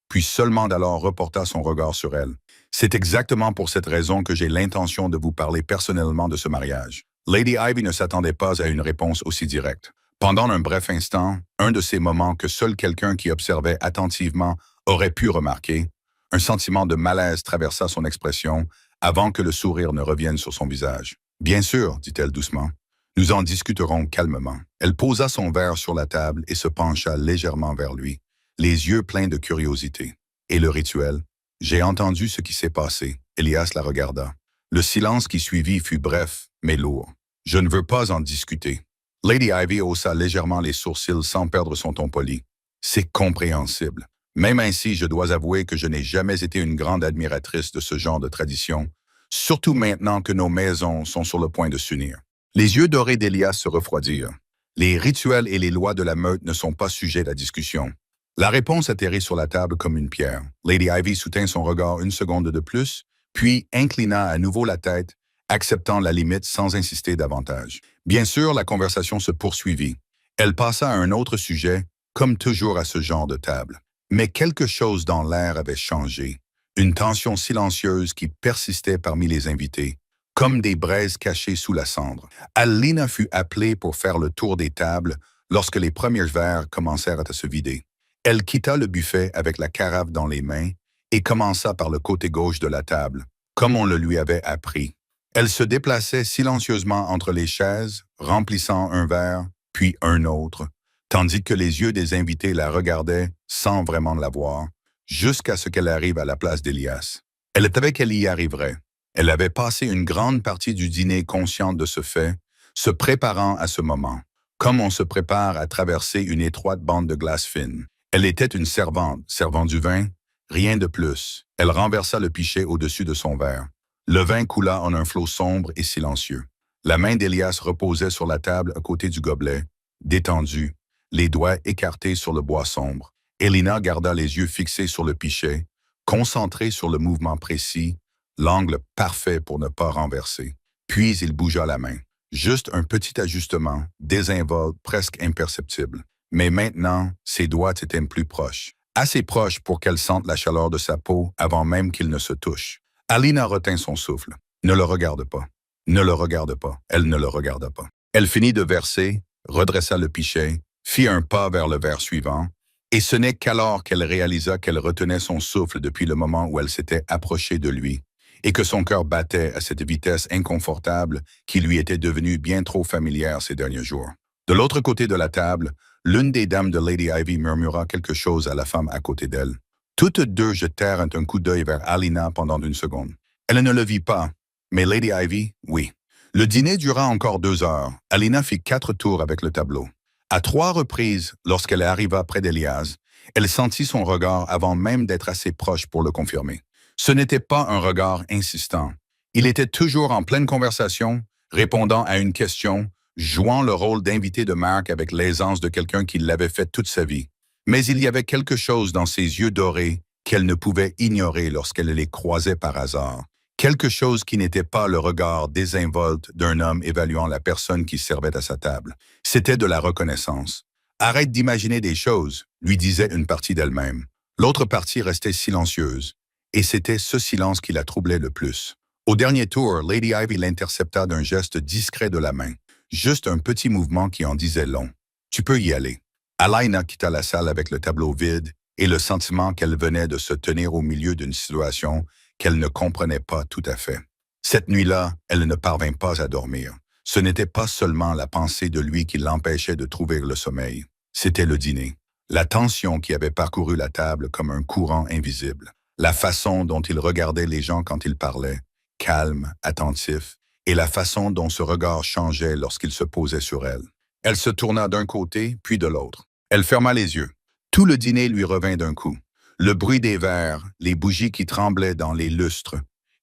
puis seulement d'alors reporta son regard sur elle. C'est exactement pour cette raison que j'ai l'intention de vous parler personnellement de ce mariage. Lady Ivy ne s'attendait pas à une réponse aussi directe. Pendant un bref instant, un de ces moments que seul quelqu'un qui observait attentivement aurait pu remarquer, un sentiment de malaise traversa son expression avant que le sourire ne revienne sur son visage. « Bien sûr, dit-elle doucement. Nous en discuterons calmement. » Elle posa son verre sur la table et se pencha légèrement vers lui, les yeux pleins de curiosité. « Et le rituel? » « J'ai entendu ce qui s'est passé. » Elias la regarda. Le silence qui suivit fut bref, mais lourd. « Je ne veux pas en discuter. » Lady Ivy haussa légèrement les sourcils sans perdre son ton poli. « C'est compréhensible. Même ainsi, je dois avouer que je n'ai jamais été une grande admiratrice de ce genre de tradition, surtout maintenant que nos maisons sont sur le point de s'unir. » Les yeux dorés d'Elias se refroidirent. Les rituels et les lois de la meute ne sont pas sujets à discussion. La réponse atterrit sur la table comme une pierre. Lady Ivy soutint son regard une seconde de plus, puis inclina à nouveau la tête, acceptant la limite sans insister davantage. Bien sûr, la conversation se poursuivit. Elle passa à un autre sujet, comme toujours à ce genre de table. Mais quelque chose dans l'air avait changé. Une tension silencieuse qui persistait parmi les invités, comme des braises cachées sous la cendre. Alina fut appelée pour faire le tour des tables lorsque les premiers verres commencèrent à se vider. Elle quitta le buffet avec la carafe dans les mains et commença par le côté gauche de la table, comme on le lui avait appris. Elle se déplaçait silencieusement entre les chaises, remplissant un verre, puis un autre, tandis que les yeux des invités la regardaient sans vraiment la voir, jusqu'à ce qu'elle arrive à la place d'Elias. Elle savait qu'elle y arriverait. Elle avait passé une grande partie du dîner consciente de ce fait, se préparant à ce moment, comme on se prépare à traverser une étroite bande de glace fine. Elle était une servante, servant du vin, rien de plus. Elle renversa le pichet au-dessus de son verre. Le vin coula en un flot sombre et silencieux. La main d'Elias reposait sur la table à côté du gobelet, détendue, les doigts écartés sur le bois sombre. Elina garda les yeux fixés sur le pichet, concentrée sur le mouvement précis, l'angle parfait pour ne pas renverser. Puis il bougea la main. Juste un petit ajustement, désinvolte, presque imperceptible. Mais maintenant, ses doigts étaient plus proches. Assez proches pour qu'elle sente la chaleur de sa peau avant même qu'ils ne se touchent. Alina retint son souffle. Ne le regarde pas. Ne le regarde pas. Elle ne le regarda pas. Elle finit de verser, redressa le pichet, fit un pas vers le verre suivant, Et ce n'est qu'alors qu'elle réalisa qu'elle retenait son souffle depuis le moment où elle s'était approchée de lui, et que son cœur battait à cette vitesse inconfortable qui lui était devenue bien trop familière ces derniers jours. De l'autre côté de la table, l'une des dames de Lady Ivy murmura quelque chose à la femme à côté d'elle. Toutes deux jetèrent un coup d'œil vers Alina pendant une seconde. Elle ne le vit pas, mais Lady Ivy, oui. Le dîner dura encore 2 heures. Alina fit 4 tours avec le tableau. À 3 reprises, lorsqu'elle arriva près d'Elias, elle sentit son regard avant même d'être assez proche pour le confirmer. Ce n'était pas un regard insistant. Il était toujours en pleine conversation, répondant à une question, jouant le rôle d'invité de marque avec l'aisance de quelqu'un qui l'avait fait toute sa vie. Mais il y avait quelque chose dans ses yeux dorés qu'elle ne pouvait ignorer lorsqu'elle les croisait par hasard. Quelque chose qui n'était pas le regard désinvolte d'un homme évaluant la personne qui servait à sa table. C'était de la reconnaissance. « Arrête d'imaginer des choses », lui disait une partie d'elle-même. L'autre partie restait silencieuse, et c'était ce silence qui la troublait le plus. Au dernier tour, Lady Ivy l'intercepta d'un geste discret de la main. Juste un petit mouvement qui en disait long. « Tu peux y aller ». Alina quitta la salle avec le tableau vide et le sentiment qu'elle venait de se tenir au milieu d'une situation qu'elle ne comprenait pas tout à fait. Cette nuit-là, elle ne parvint pas à dormir. Ce n'était pas seulement la pensée de lui qui l'empêchait de trouver le sommeil. C'était le dîner. La tension qui avait parcouru la table comme un courant invisible. La façon dont il regardait les gens quand il parlait, calme, attentif, et la façon dont ce regard changeait lorsqu'il se posait sur elle. Elle se tourna d'un côté, puis de l'autre. Elle ferma les yeux. Tout le dîner lui revint d'un coup. Le bruit des verres, les bougies qui tremblaient dans les lustres,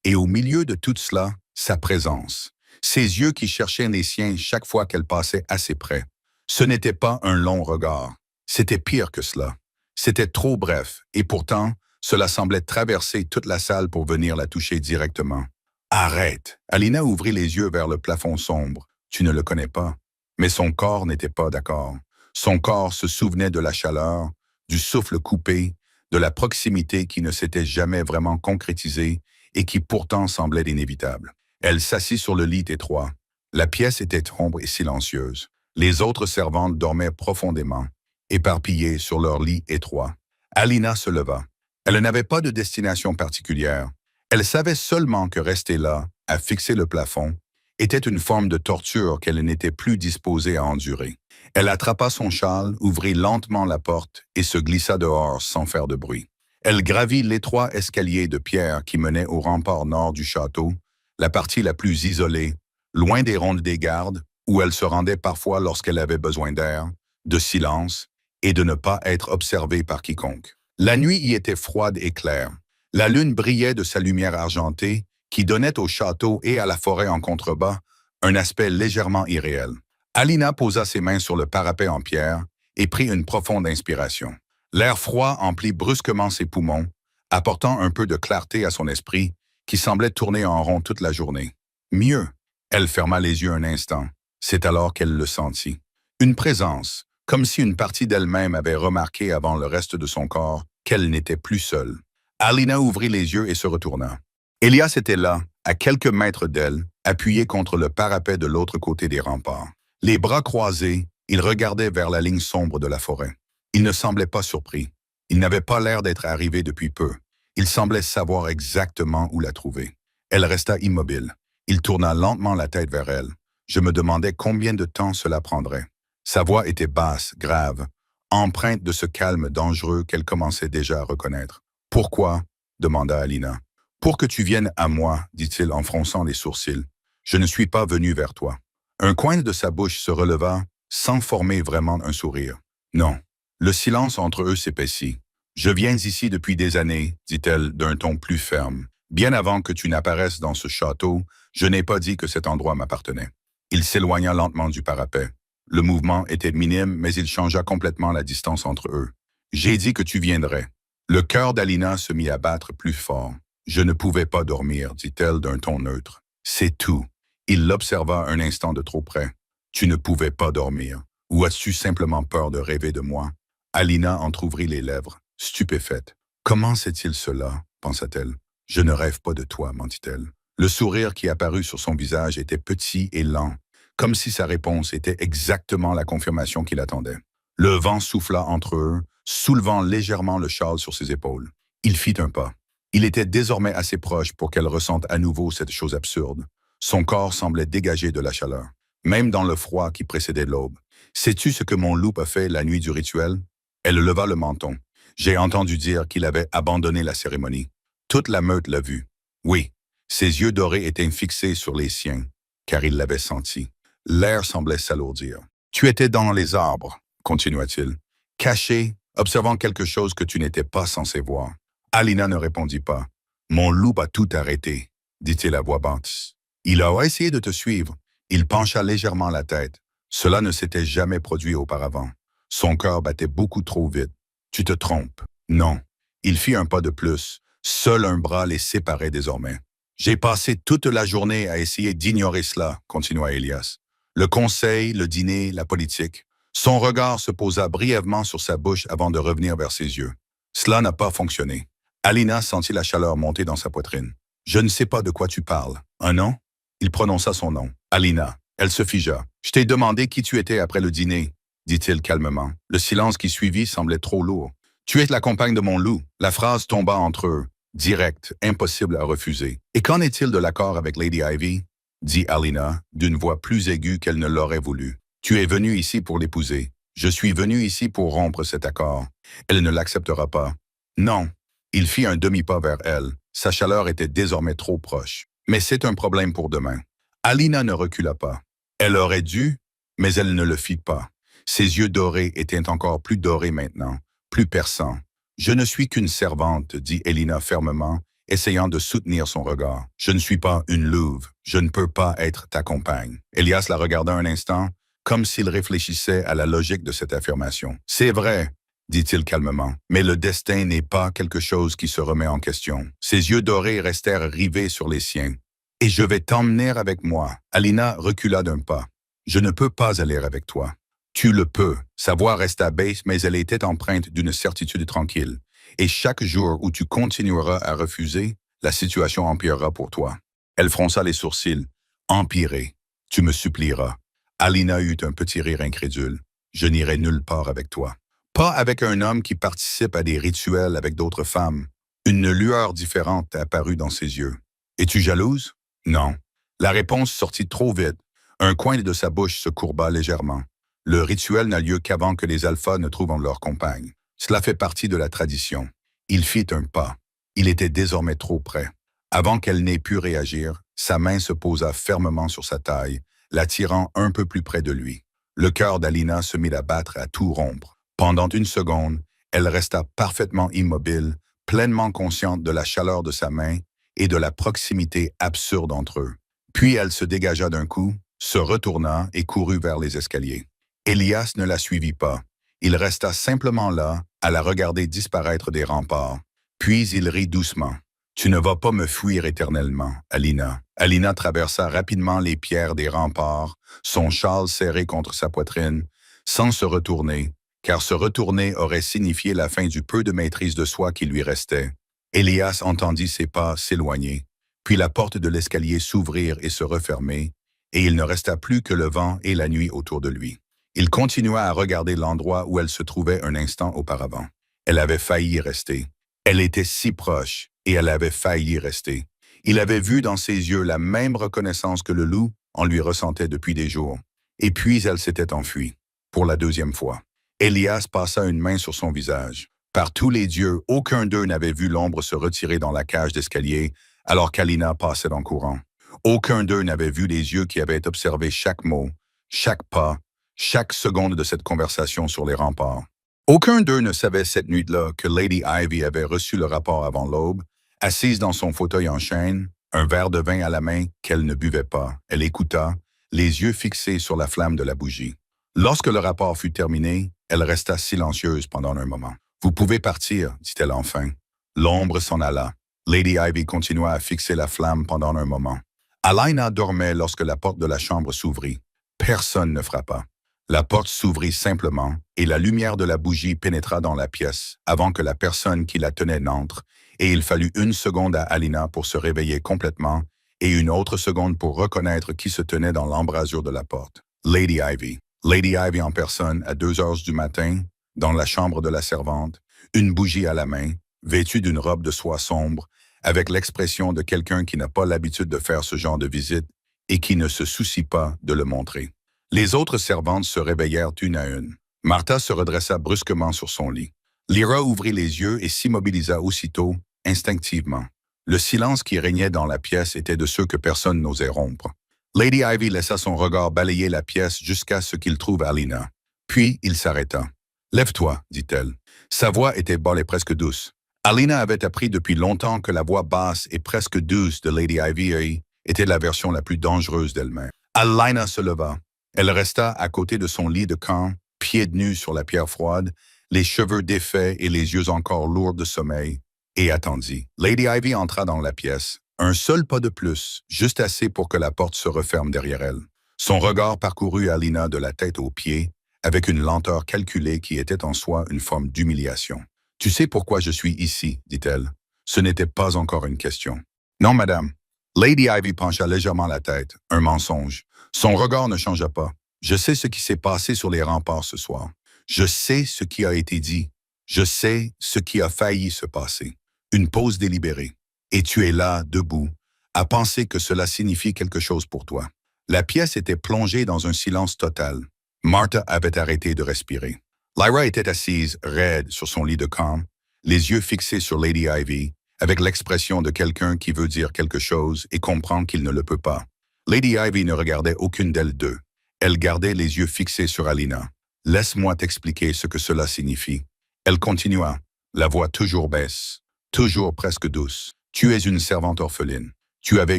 et au milieu de tout cela, sa présence. Ses yeux qui cherchaient les siens chaque fois qu'elle passait assez près. Ce n'était pas un long regard. C'était pire que cela. C'était trop bref, et pourtant, cela semblait traverser toute la salle pour venir la toucher directement. « Arrête !» Alina ouvrit les yeux vers le plafond sombre. « Tu ne le connais pas. » Mais son corps n'était pas d'accord. Son corps se souvenait de la chaleur, du souffle coupé, de la proximité qui ne s'était jamais vraiment concrétisée et qui pourtant semblait inévitable. Elle s'assit sur le lit étroit. La pièce était sombre et silencieuse. Les autres servantes dormaient profondément, éparpillées sur leur lit étroit. Alina se leva. Elle n'avait pas de destination particulière. Elle savait seulement que rester là, à fixer le plafond, était une forme de torture qu'elle n'était plus disposée à endurer. Elle attrapa son châle, ouvrit lentement la porte et se glissa dehors sans faire de bruit. Elle gravit l'étroit escalier de pierre qui menait au rempart nord du château, la partie la plus isolée, loin des rondes des gardes, où elle se rendait parfois lorsqu'elle avait besoin d'air, de silence et de ne pas être observée par quiconque. La nuit y était froide et claire. La lune brillait de sa lumière argentée qui donnait au château et à la forêt en contrebas un aspect légèrement irréel. Alina posa ses mains sur le parapet en pierre et prit une profonde inspiration. L'air froid emplit brusquement ses poumons, apportant un peu de clarté à son esprit qui semblait tourner en rond toute la journée. Mieux, elle ferma les yeux un instant. C'est alors qu'elle le sentit. Une présence, comme si une partie d'elle-même avait remarqué avant le reste de son corps qu'elle n'était plus seule. Alina ouvrit les yeux et se retourna. Elias était là, à quelques mètres d'elle, appuyé contre le parapet de l'autre côté des remparts. Les bras croisés, il regardait vers la ligne sombre de la forêt. Il ne semblait pas surpris. Il n'avait pas l'air d'être arrivé depuis peu. Il semblait savoir exactement où la trouver. Elle resta immobile. Il tourna lentement la tête vers elle. Je me demandais combien de temps cela prendrait. Sa voix était basse, grave, empreinte de ce calme dangereux qu'elle commençait déjà à reconnaître. « Pourquoi ?» demanda Alina. « Pour que tu viennes à moi, dit-il en fronçant les sourcils. Je ne suis pas venu vers toi. » Un coin de sa bouche se releva, sans former vraiment un sourire. « Non. » Le silence entre eux s'épaissit. « Je viens ici depuis des années, dit-elle d'un ton plus ferme. Bien avant que tu n'apparaisses dans ce château, je n'ai pas dit que cet endroit m'appartenait. » Il s'éloigna lentement du parapet. Le mouvement était minime, mais il changea complètement la distance entre eux. « J'ai dit que tu viendrais. » Le cœur d'Alina se mit à battre plus fort. « Je ne pouvais pas dormir, dit-elle d'un ton neutre. C'est tout. » Il l'observa un instant de trop près. « Tu ne pouvais pas dormir. Ou as-tu simplement peur de rêver de moi? » Alina entr'ouvrit les lèvres, stupéfaite. « Comment sait-il cela? » pensa-t-elle. « Je ne rêve pas de toi, mentit-elle. » Le sourire qui apparut sur son visage était petit et lent, comme si sa réponse était exactement la confirmation qu'il attendait. Le vent souffla entre eux, soulevant légèrement le châle sur ses épaules. Il fit un pas. Il était désormais assez proche pour qu'elle ressente à nouveau cette chose absurde. Son corps semblait dégager de la chaleur, même dans le froid qui précédait l'aube. « Sais-tu ce que mon loup a fait la nuit du rituel? » Elle leva le menton. « J'ai entendu dire qu'il avait abandonné la cérémonie. Toute la meute l'a vu. Oui, ses yeux dorés étaient fixés sur les siens, car il l'avait senti. L'air semblait s'alourdir. « Tu étais dans les arbres, » continua-t-il, caché, observant quelque chose que tu n'étais pas censé voir. Alina ne répondit pas. « Mon loup a tout arrêté, » dit-il à voix basse. « Il a essayé de te suivre. » Il pencha légèrement la tête. Cela ne s'était jamais produit auparavant. Son cœur battait beaucoup trop vite. « Tu te trompes. » Non. Il fit un pas de plus. Seul un bras les séparait désormais. « J'ai passé toute la journée à essayer d'ignorer cela, » continua Elias. Le conseil, le dîner, la politique. Son regard se posa brièvement sur sa bouche avant de revenir vers ses yeux. Cela n'a pas fonctionné. Alina sentit la chaleur monter dans sa poitrine. « Je ne sais pas de quoi tu parles. Un nom? » Il prononça son nom. « Alina. » Elle se figea. « Je t'ai demandé qui tu étais après le dîner, » dit-il calmement. Le silence qui suivit semblait trop lourd. « Tu es la compagne de mon loup. » La phrase tomba entre eux, directe, impossible à refuser. « Et qu'en est-il de l'accord avec Lady Ivy? » dit Alina, d'une voix plus aiguë qu'elle ne l'aurait voulu. « Tu es venu ici pour l'épouser. Je suis venu ici pour rompre cet accord. Elle ne l'acceptera pas. » Non. Il fit un demi-pas vers elle. Sa chaleur était désormais trop proche. « Mais c'est un problème pour demain. » Alina ne recula pas. Elle aurait dû, mais elle ne le fit pas. Ses yeux dorés étaient encore plus dorés maintenant, plus perçants. « Je ne suis qu'une servante, » dit Elina fermement, essayant de soutenir son regard. « Je ne suis pas une louve. Je ne peux pas être ta compagne. » Elias la regarda un instant, comme s'il réfléchissait à la logique de cette affirmation. « C'est vrai, » dit-il calmement, « mais le destin n'est pas quelque chose qui se remet en question. » Ses yeux dorés restèrent rivés sur les siens. « Et je vais t'emmener avec moi. » Alina recula d'un pas. « Je ne peux pas aller avec toi. » « Tu le peux. » Sa voix resta basse, mais elle était empreinte d'une certitude tranquille. « Et chaque jour où tu continueras à refuser, la situation empirera pour toi. » Elle fronça les sourcils. « Empirer. Tu me supplieras. » Alina eut un petit rire incrédule. « Je n'irai nulle part avec toi. » Pas avec un homme qui participe à des rituels avec d'autres femmes. Une lueur différente apparut dans ses yeux. « Es-tu jalouse? » Non. La réponse sortit trop vite. Un coin de sa bouche se courba légèrement. Le rituel n'a lieu qu'avant que les alphas ne trouvent leur compagne. Cela fait partie de la tradition. Il fit un pas. Il était désormais trop près. Avant qu'elle n'ait pu réagir, sa main se posa fermement sur sa taille, l'attirant un peu plus près de lui. Le cœur d'Alina se mit à battre à tout rompre. Pendant une seconde, elle resta parfaitement immobile, pleinement consciente de la chaleur de sa main et de la proximité absurde entre eux. Puis elle se dégagea d'un coup, se retourna et courut vers les escaliers. Elias ne la suivit pas. Il resta simplement là, à la regarder disparaître des remparts. Puis il rit doucement. « Tu ne vas pas me fuir éternellement, Alina. » Alina traversa rapidement les pierres des remparts, son châle serré contre sa poitrine, sans se retourner, car se retourner aurait signifié la fin du peu de maîtrise de soi qui lui restait. Elias entendit ses pas s'éloigner, puis la porte de l'escalier s'ouvrir et se refermer, et il ne resta plus que le vent et la nuit autour de lui. Il continua à regarder l'endroit où elle se trouvait un instant auparavant. Elle avait failli y rester. Elle était si proche, et elle avait failli y rester. Il avait vu dans ses yeux la même reconnaissance que le loup en lui ressentait depuis des jours. Et puis elle s'était enfuie, pour la deuxième fois. Elias passa une main sur son visage. Par tous les dieux, aucun d'eux n'avait vu l'ombre se retirer dans la cage d'escalier alors qu'Alina passait en courant. Aucun d'eux n'avait vu les yeux qui avaient observé chaque mot, chaque pas, chaque seconde de cette conversation sur les remparts. Aucun d'eux ne savait cette nuit-là que Lady Ivy avait reçu le rapport avant l'aube, assise dans son fauteuil en chêne, un verre de vin à la main qu'elle ne buvait pas. Elle écouta, les yeux fixés sur la flamme de la bougie. Lorsque le rapport fut terminé, elle resta silencieuse pendant un moment. « Vous pouvez partir, » dit-elle enfin. L'ombre s'en alla. Lady Ivy continua à fixer la flamme pendant un moment. Alina dormait lorsque la porte de la chambre s'ouvrit. Personne ne frappa. La porte s'ouvrit simplement et la lumière de la bougie pénétra dans la pièce avant que la personne qui la tenait n'entre, et il fallut une seconde à Alina pour se réveiller complètement et une autre seconde pour reconnaître qui se tenait dans l'embrasure de la porte. Lady Ivy. Lady Ivy en personne à 2 heures du matin, dans la chambre de la servante, une bougie à la main, vêtue d'une robe de soie sombre, avec l'expression de quelqu'un qui n'a pas l'habitude de faire ce genre de visite et qui ne se soucie pas de le montrer. Les autres servantes se réveillèrent une à une. Martha se redressa brusquement sur son lit. Lyra ouvrit les yeux et s'immobilisa aussitôt, instinctivement. Le silence qui régnait dans la pièce était de ceux que personne n'osait rompre. Lady Ivy laissa son regard balayer la pièce jusqu'à ce qu'il trouve Alina. Puis il s'arrêta. « Lève-toi, dit-elle. » Sa voix était basse et presque douce. Alina avait appris depuis longtemps que la voix basse et presque douce de Lady Ivy était la version la plus dangereuse d'elle-même. Alina se leva. Elle resta à côté de son lit de camp, pieds nus sur la pierre froide, les cheveux défaits et les yeux encore lourds de sommeil, et attendit. Lady Ivy entra dans la pièce. Un seul pas de plus, juste assez pour que la porte se referme derrière elle. Son regard parcourut Alina de la tête aux pieds, avec une lenteur calculée qui était en soi une forme d'humiliation. « Tu sais pourquoi je suis ici, dit-elle. Ce n'était pas encore une question. »« Non, madame. » Lady Ivy pencha légèrement la tête, un mensonge. Son regard ne changea pas. « Je sais ce qui s'est passé sur les remparts ce soir. Je sais ce qui a été dit. Je sais ce qui a failli se passer. » Une pause délibérée. Et tu es là, debout, à penser que cela signifie quelque chose pour toi. La pièce était plongée dans un silence total. Martha avait arrêté de respirer. Lyra était assise, raide, sur son lit de camp, les yeux fixés sur Lady Ivy, avec l'expression de quelqu'un qui veut dire quelque chose et comprend qu'il ne le peut pas. Lady Ivy ne regardait aucune d'elles deux. Elle gardait les yeux fixés sur Alina. « Laisse-moi t'expliquer ce que cela signifie. » Elle continua, la voix toujours basse, toujours presque douce. « Tu es une servante orpheline. Tu avais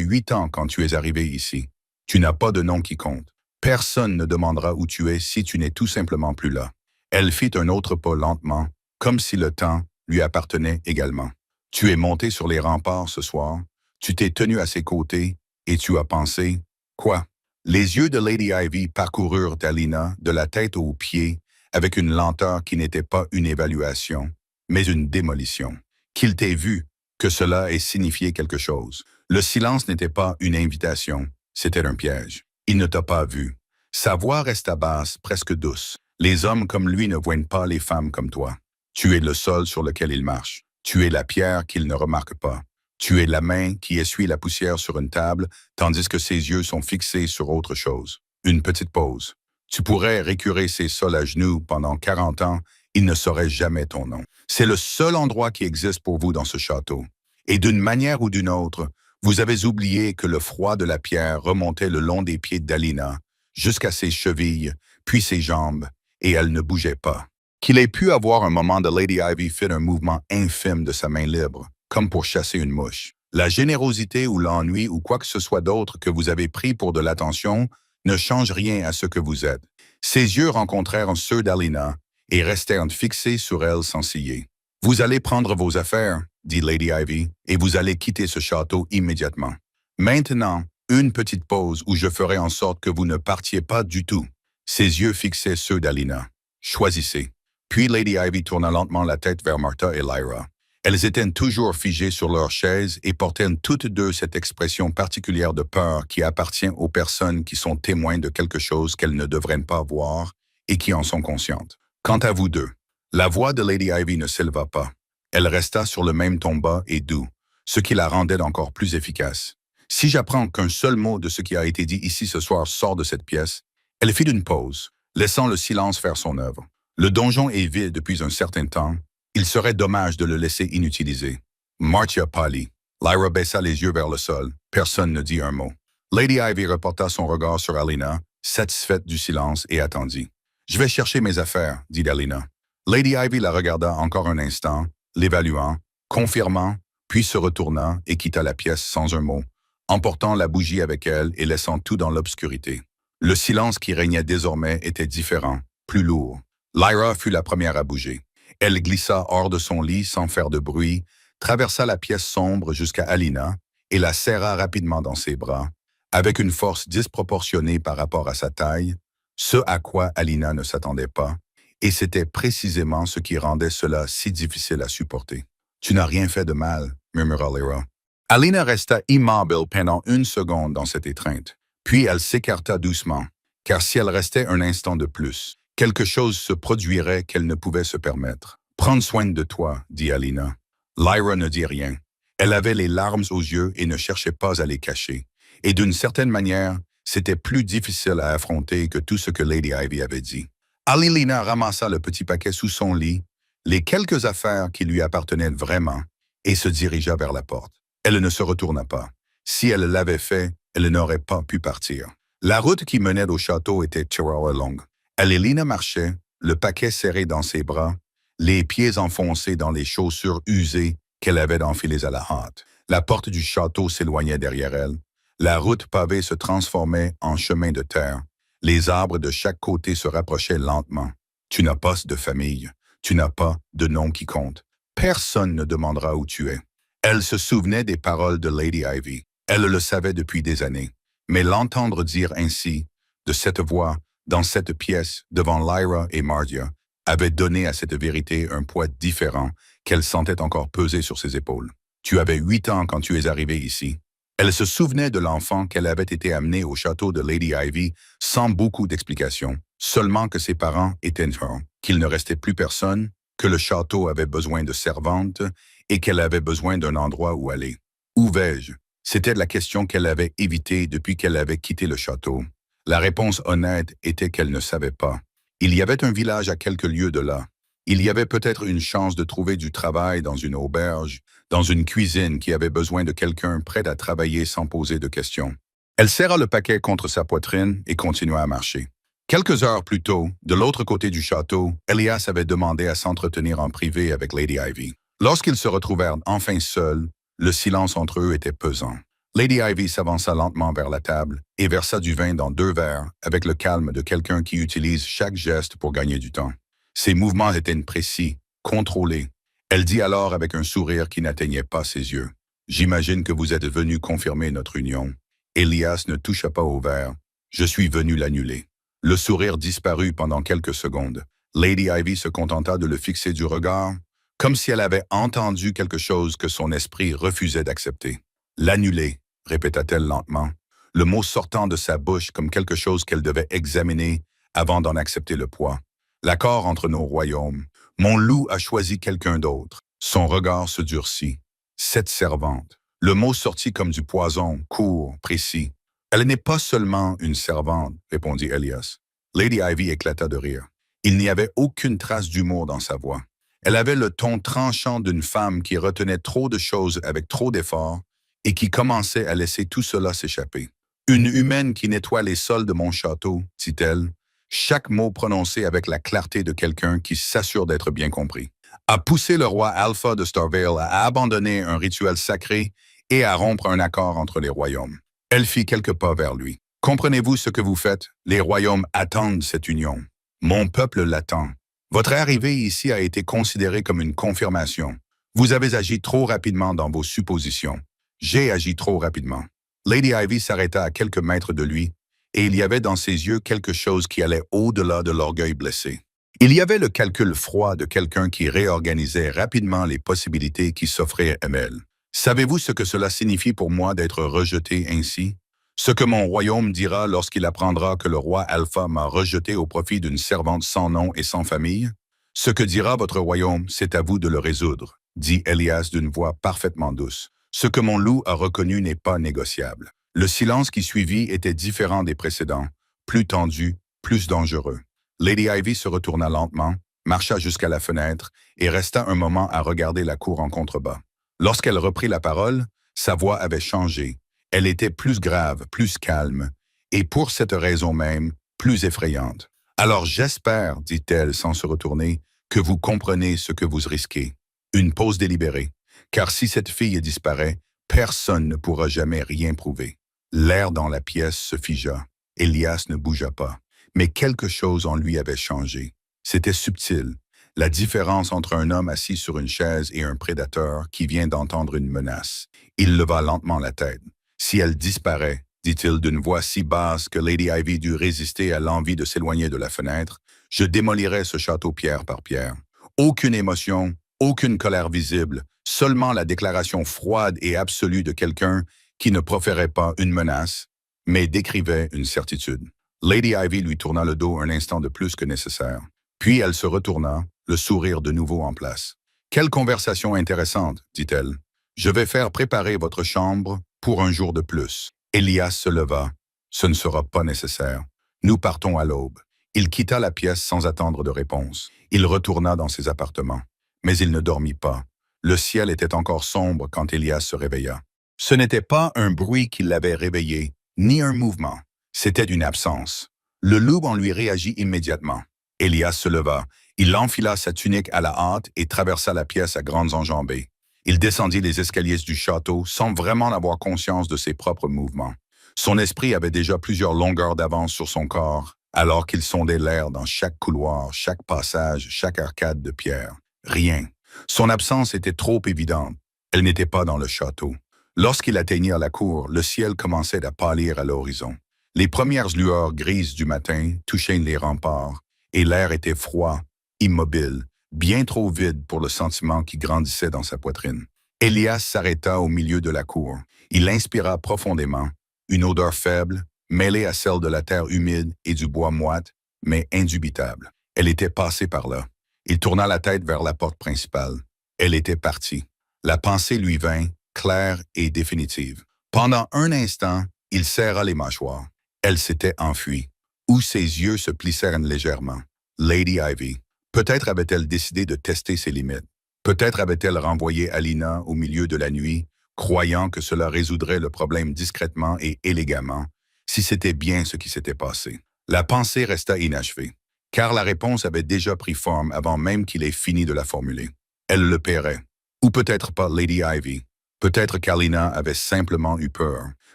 8 ans quand tu es arrivée ici. Tu n'as pas de nom qui compte. Personne ne demandera où tu es si tu n'es tout simplement plus là. » Elle fit un autre pas lentement, comme si le temps lui appartenait également. « Tu es monté sur les remparts ce soir. Tu t'es tenu à ses côtés et tu as pensé... Quoi? » Les yeux de Lady Ivy parcoururent Alina de la tête aux pieds avec une lenteur qui n'était pas une évaluation, mais une démolition. « Qu'il t'ait vu, que cela ait signifié quelque chose. » Le silence n'était pas une invitation, c'était un piège. Il ne t'a pas vu. Sa voix resta basse, presque douce. Les hommes comme lui ne voient pas les femmes comme toi. Tu es le sol sur lequel il marche. Tu es la pierre qu'il ne remarque pas. Tu es la main qui essuie la poussière sur une table, tandis que ses yeux sont fixés sur autre chose. Une petite pause. Tu pourrais récurer ces sols à genoux pendant 40 ans, il ne saurait jamais ton nom. C'est le seul endroit qui existe pour vous dans ce château. Et d'une manière ou d'une autre, vous avez oublié que le froid de la pierre remontait le long des pieds d'Alina, jusqu'à ses chevilles, puis ses jambes, et elle ne bougeait pas. Qu'il ait pu avoir un moment de Lady Ivy fit un mouvement infime de sa main libre, comme pour chasser une mouche. La générosité ou l'ennui ou quoi que ce soit d'autre que vous avez pris pour de l'attention ne change rien à ce que vous êtes. Ses yeux rencontrèrent ceux d'Alina et restèrent fixés sur elle sans ciller. « Vous allez prendre vos affaires, » dit Lady Ivy, « et vous allez quitter ce château immédiatement. Maintenant, une petite pause où je ferai en sorte que vous ne partiez pas du tout. » Ses yeux fixaient ceux d'Alina. « Choisissez. » Puis Lady Ivy tourna lentement la tête vers Martha et Lyra. Elles étaient toujours figées sur leurs chaises et portaient toutes deux cette expression particulière de peur qui appartient aux personnes qui sont témoins de quelque chose qu'elles ne devraient pas voir et qui en sont conscientes. Quant à vous deux, la voix de Lady Ivy ne s'éleva pas. Elle resta sur le même ton bas et doux, ce qui la rendait encore plus efficace. Si j'apprends qu'un seul mot de ce qui a été dit ici ce soir sort de cette pièce, elle fit une pause, laissant le silence faire son œuvre. Le donjon est vide depuis un certain temps. Il serait dommage de le laisser inutilisé. Marcia pâlit. Lyra baissa les yeux vers le sol. Personne ne dit un mot. Lady Ivy reporta son regard sur Alina, satisfaite du silence, et attendit. « Je vais chercher mes affaires, » dit Alina. Lady Ivy la regarda encore un instant, l'évaluant, confirmant, puis se retourna et quitta la pièce sans un mot, emportant la bougie avec elle et laissant tout dans l'obscurité. Le silence qui régnait désormais était différent, plus lourd. Lyra fut la première à bouger. Elle glissa hors de son lit sans faire de bruit, traversa la pièce sombre jusqu'à Alina et la serra rapidement dans ses bras, avec une force disproportionnée par rapport à sa taille, ce à quoi Alina ne s'attendait pas, et c'était précisément ce qui rendait cela si difficile à supporter. « Tu n'as rien fait de mal, » murmura Lyra. Alina resta immobile pendant 1 seconde dans cette étreinte, puis elle s'écarta doucement, car si elle restait un instant de plus, Quelque chose se produirait qu'elle ne pouvait se permettre. « Prends soin de toi, dit Alina. Lyra ne dit rien. Elle avait les larmes aux yeux et ne cherchait pas à les cacher. Et d'une certaine manière, c'était plus difficile à affronter que tout ce que Lady Ivy avait dit. Alina ramassa le petit paquet sous son lit, les quelques affaires qui lui appartenaient vraiment, et se dirigea vers la porte. Elle ne se retourna pas. Si elle l'avait fait, elle n'aurait pas pu partir. La route qui menait au château était Chihuahua longue. Alina marchait, le paquet serré dans ses bras, les pieds enfoncés dans les chaussures usées qu'elle avait enfilées à la hâte. La porte du château s'éloignait derrière elle. La route pavée se transformait en chemin de terre. Les arbres de chaque côté se rapprochaient lentement. Tu n'as pas de famille. Tu n'as pas de nom qui compte. Personne ne demandera où tu es. Elle se souvenait des paroles de Lady Ivy. Elle le savait depuis des années. Mais l'entendre dire ainsi, de cette voix, dans cette pièce, devant Lyra et Mardia, avait donné à cette vérité un poids différent qu'elle sentait encore peser sur ses épaules. Tu avais 8 ans quand tu es arrivé ici. Elle se souvenait de l'enfant qu'elle avait été amenée au château de Lady Ivy sans beaucoup d'explications, seulement que ses parents étaient morts, qu'il ne restait plus personne, que le château avait besoin de servantes et qu'elle avait besoin d'un endroit où aller. Où vais-je? C'était la question qu'elle avait évitée depuis qu'elle avait quitté le château. La réponse honnête était qu'elle ne savait pas. Il y avait un village à quelques lieues de là. Il y avait peut-être une chance de trouver du travail dans une auberge, dans une cuisine qui avait besoin de quelqu'un prêt à travailler sans poser de questions. Elle serra le paquet contre sa poitrine et continua à marcher. Quelques heures plus tôt, de l'autre côté du château, Elias avait demandé à s'entretenir en privé avec Lady Ivy. Lorsqu'ils se retrouvèrent enfin seuls, le silence entre eux était pesant. Lady Ivy s'avança lentement vers la table et versa du vin dans 2 verres avec le calme de quelqu'un qui utilise chaque geste pour gagner du temps. Ses mouvements étaient précis, contrôlés. Elle dit alors avec un sourire qui n'atteignait pas ses yeux. « J'imagine que vous êtes venu confirmer notre union. » Elias ne toucha pas au verre. « Je suis venu l'annuler. » Le sourire disparut pendant quelques secondes. Lady Ivy se contenta de le fixer du regard, comme si elle avait entendu quelque chose que son esprit refusait d'accepter. « L'annuler », répéta-t-elle lentement, le mot sortant de sa bouche comme quelque chose qu'elle devait examiner avant d'en accepter le poids. « L'accord entre nos royaumes. Mon loup a choisi quelqu'un d'autre. » Son regard se durcit. « Cette servante. » Le mot sortit comme du poison, court, précis. « Elle n'est pas seulement une servante, » répondit Elias. Lady Ivy éclata de rire. Il n'y avait aucune trace d'humour dans sa voix. Elle avait le ton tranchant d'une femme qui retenait trop de choses avec trop d'efforts et qui commençait à laisser tout cela s'échapper. « Une humaine qui nettoie les sols de mon château, » dit-elle, chaque mot prononcé avec la clarté de quelqu'un qui s'assure d'être bien compris. « A poussé le roi Alpha de Starvale à abandonner un rituel sacré et à rompre un accord entre les royaumes. » Elle fit quelques pas vers lui. « Comprenez-vous ce que vous faites? Les royaumes attendent cette union. Mon peuple l'attend. Votre arrivée ici a été considérée comme une confirmation. Vous avez agi trop rapidement dans vos suppositions. J'ai agi trop rapidement. » Lady Ivy s'arrêta à quelques mètres de lui, et il y avait dans ses yeux quelque chose qui allait au-delà de l'orgueil blessé. Il y avait le calcul froid de quelqu'un qui réorganisait rapidement les possibilités qui s'offraient à elle. « Savez-vous ce que cela signifie pour moi d'être rejeté ainsi? Ce que mon royaume dira lorsqu'il apprendra que le roi Alpha m'a rejeté au profit d'une servante sans nom et sans famille? Ce que dira votre royaume, c'est à vous de le résoudre, » dit Elias d'une voix parfaitement douce. « Ce que mon loup a reconnu n'est pas négociable. » Le silence qui suivit était différent des précédents, plus tendu, plus dangereux. Lady Ivy se retourna lentement, marcha jusqu'à la fenêtre et resta un moment à regarder la cour en contrebas. Lorsqu'elle reprit la parole, sa voix avait changé. Elle était plus grave, plus calme, et pour cette raison même, plus effrayante. « Alors j'espère, dit-elle sans se retourner, que vous comprenez ce que vous risquez. » Une pause délibérée. Car si cette fille disparaît, personne ne pourra jamais rien prouver. L'air dans la pièce se figea. Elias ne bougea pas. Mais quelque chose en lui avait changé. C'était subtil. La différence entre un homme assis sur une chaise et un prédateur qui vient d'entendre une menace. Il leva lentement la tête. « Si elle disparaît, dit-il d'une voix si basse que Lady Ivy dut résister à l'envie de s'éloigner de la fenêtre, je démolirai ce château pierre par pierre. Aucune émotion, aucune colère visible, seulement la déclaration froide et absolue de quelqu'un qui ne proférait pas une menace, mais décrivait une certitude. Lady Ivy lui tourna le dos un instant de plus que nécessaire. Puis elle se retourna, le sourire de nouveau en place. « Quelle conversation intéressante, dit-elle. Je vais faire préparer votre chambre pour un jour de plus. » Elias se leva. « Ce ne sera pas nécessaire. Nous partons à l'aube. » Il quitta la pièce sans attendre de réponse. Il retourna dans ses appartements. Mais il ne dormit pas. Le ciel était encore sombre quand Elias se réveilla. Ce n'était pas un bruit qui l'avait réveillé, ni un mouvement. C'était une absence. Le loup en lui réagit immédiatement. Elias se leva. Il enfila sa tunique à la hâte et traversa la pièce à grandes enjambées. Il descendit les escaliers du château sans vraiment avoir conscience de ses propres mouvements. Son esprit avait déjà plusieurs longueurs d'avance sur son corps, alors qu'il sondait l'air dans chaque couloir, chaque passage, chaque arcade de pierre. Rien. Son absence était trop évidente. Elle n'était pas dans le château. Lorsqu'il atteignit la cour, le ciel commençait à pâlir à l'horizon. Les premières lueurs grises du matin touchaient les remparts, et l'air était froid, immobile, bien trop vide pour le sentiment qui grandissait dans sa poitrine. Elias s'arrêta au milieu de la cour. Il inspira profondément, une odeur faible, mêlée à celle de la terre humide et du bois moite, mais indubitable. Elle était passée par là. Il tourna la tête vers la porte principale. Elle était partie. La pensée lui vint, claire et définitive. Pendant un instant, il serra les mâchoires. Elle s'était enfuie. Ou ses yeux se plissèrent légèrement. Lady Ivy. Peut-être avait-elle décidé de tester ses limites. Peut-être avait-elle renvoyé Alina au milieu de la nuit, croyant que cela résoudrait le problème discrètement et élégamment, si c'était bien ce qui s'était passé. La pensée resta inachevée, car la réponse avait déjà pris forme avant même qu'il ait fini de la formuler. Elle le paierait. Ou peut-être pas Lady Ivy. Peut-être qu'Alina avait simplement eu peur.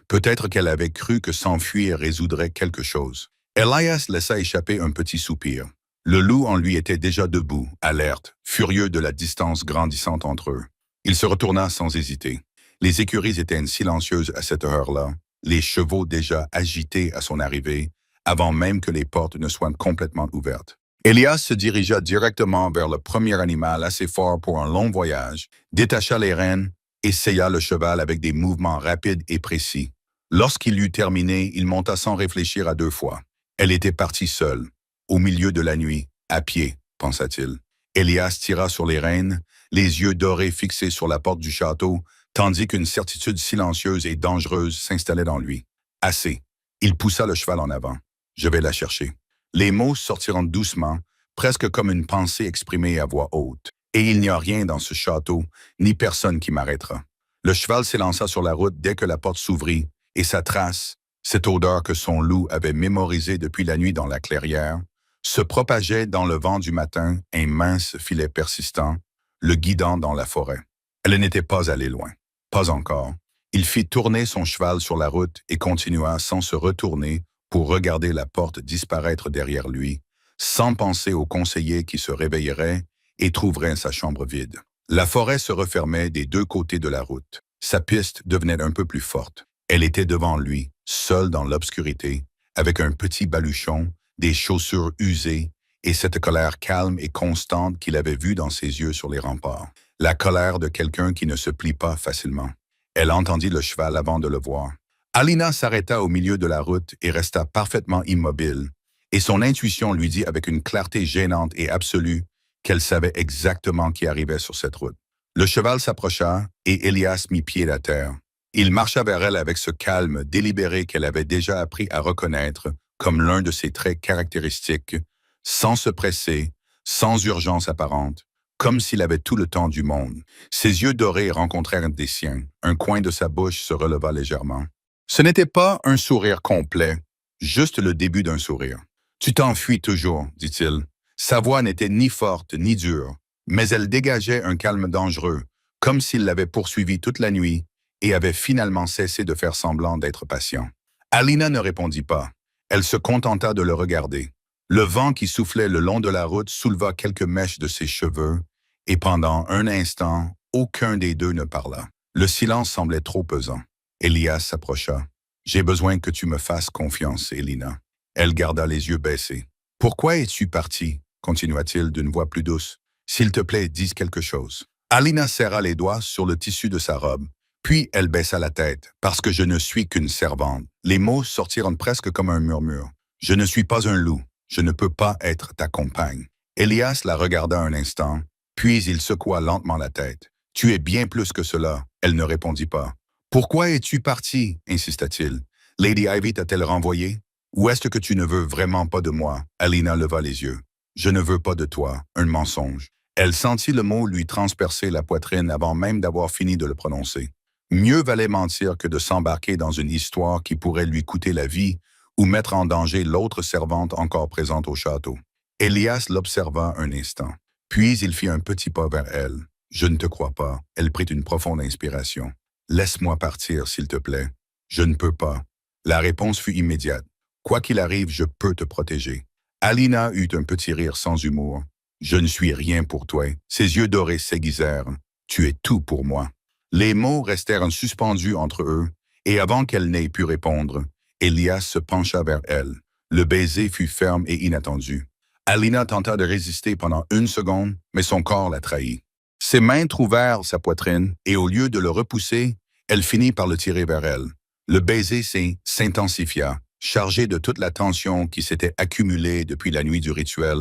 Peut-être qu'elle avait cru que s'enfuir résoudrait quelque chose. Elias laissa échapper un petit soupir. Le loup en lui était déjà debout, alerte, furieux de la distance grandissante entre eux. Il se retourna sans hésiter. Les écuries étaient silencieuses à cette heure-là, les chevaux déjà agités à son arrivée, avant même que les portes ne soient complètement ouvertes. Elias se dirigea directement vers le premier animal assez fort pour un long voyage, détacha les rênes, essaya le cheval avec des mouvements rapides et précis. Lorsqu'il eut terminé, il monta sans réfléchir à deux fois. Elle était partie seule, au milieu de la nuit, à pied, pensa-t-il. Elias tira sur les rênes, les yeux dorés fixés sur la porte du château, tandis qu'une certitude silencieuse et dangereuse s'installait dans lui. Assez. Il poussa le cheval en avant. Je vais la chercher. Les mots sortiront doucement, presque comme une pensée exprimée à voix haute. Et il n'y a rien dans ce château, ni personne qui m'arrêtera. Le cheval s'élança sur la route dès que la porte s'ouvrit, et sa trace, cette odeur que son loup avait mémorisée depuis la nuit dans la clairière, se propageait dans le vent du matin, un mince filet persistant, le guidant dans la forêt. Elle n'était pas allée loin. Pas encore. Il fit tourner son cheval sur la route et continua sans se retourner pour regarder la porte disparaître derrière lui, sans penser au conseiller qui se réveillerait et trouverait sa chambre vide. La forêt se refermait des deux côtés de la route. Sa piste devenait un peu plus forte. Elle était devant lui, seule dans l'obscurité, avec un petit baluchon, des chaussures usées et cette colère calme et constante qu'il avait vue dans ses yeux sur les remparts. La colère de quelqu'un qui ne se plie pas facilement. Elle entendit le cheval avant de le voir. Alina s'arrêta au milieu de la route et resta parfaitement immobile, et son intuition lui dit avec une clarté gênante et absolue qu'elle savait exactement qui arrivait sur cette route. Le cheval s'approcha et Elias mit pied à terre. Il marcha vers elle avec ce calme délibéré qu'elle avait déjà appris à reconnaître comme l'un de ses traits caractéristiques, sans se presser, sans urgence apparente, comme s'il avait tout le temps du monde. Ses yeux dorés rencontrèrent des siens. Un coin de sa bouche se releva légèrement. Ce n'était pas un sourire complet, juste le début d'un sourire. « Tu t'enfuis toujours, dit-il. » Sa voix n'était ni forte ni dure, mais elle dégageait un calme dangereux, comme s'il l'avait poursuivi toute la nuit et avait finalement cessé de faire semblant d'être patient. Alina ne répondit pas. Elle se contenta de le regarder. Le vent qui soufflait le long de la route souleva quelques mèches de ses cheveux, et pendant un instant, aucun des deux ne parla. Le silence semblait trop pesant. Elias s'approcha. « J'ai besoin que tu me fasses confiance, Elina. » Elle garda les yeux baissés. « Pourquoi es-tu partie ?» continua-t-il d'une voix plus douce. « S'il te plaît, dis quelque chose. » Alina serra les doigts sur le tissu de sa robe. Puis elle baissa la tête, « Parce que je ne suis qu'une servante. » Les mots sortirent presque comme un murmure. Je ne suis pas un loup. Je ne peux pas être ta compagne. Elias la regarda un instant, puis il secoua lentement la tête. Tu es bien plus que cela. Elle ne répondit pas. Pourquoi es-tu parti? Insista-t-il. Lady Ivy t'a-t-elle renvoyé? Ou est-ce que tu ne veux vraiment pas de moi? Alina leva les yeux. Je ne veux pas de toi. Un mensonge. Elle sentit le mot lui transpercer la poitrine avant même d'avoir fini de le prononcer. Mieux valait mentir que de s'embarquer dans une histoire qui pourrait lui coûter la vie ou mettre en danger l'autre servante encore présente au château. Elias l'observa un instant. Puis il fit un petit pas vers elle. « Je ne te crois pas. » Elle prit une profonde inspiration. « Laisse-moi partir, s'il te plaît. »« Je ne peux pas. » La réponse fut immédiate. « Quoi qu'il arrive, je peux te protéger. » Alina eut un petit rire sans humour. « Je ne suis rien pour toi. » Ses yeux dorés s'aiguisèrent. « Tu es tout pour moi. » Les mots restèrent suspendus entre eux, et avant qu'elle n'ait pu répondre, Elias se pencha vers elle. Le baiser fut ferme et inattendu. Alina tenta de résister pendant une seconde, mais son corps la trahit. Ses mains trouvèrent sa poitrine, et au lieu de le repousser, elle finit par le tirer vers elle. Le baiser s'intensifia, chargé de toute la tension qui s'était accumulée depuis la nuit du rituel,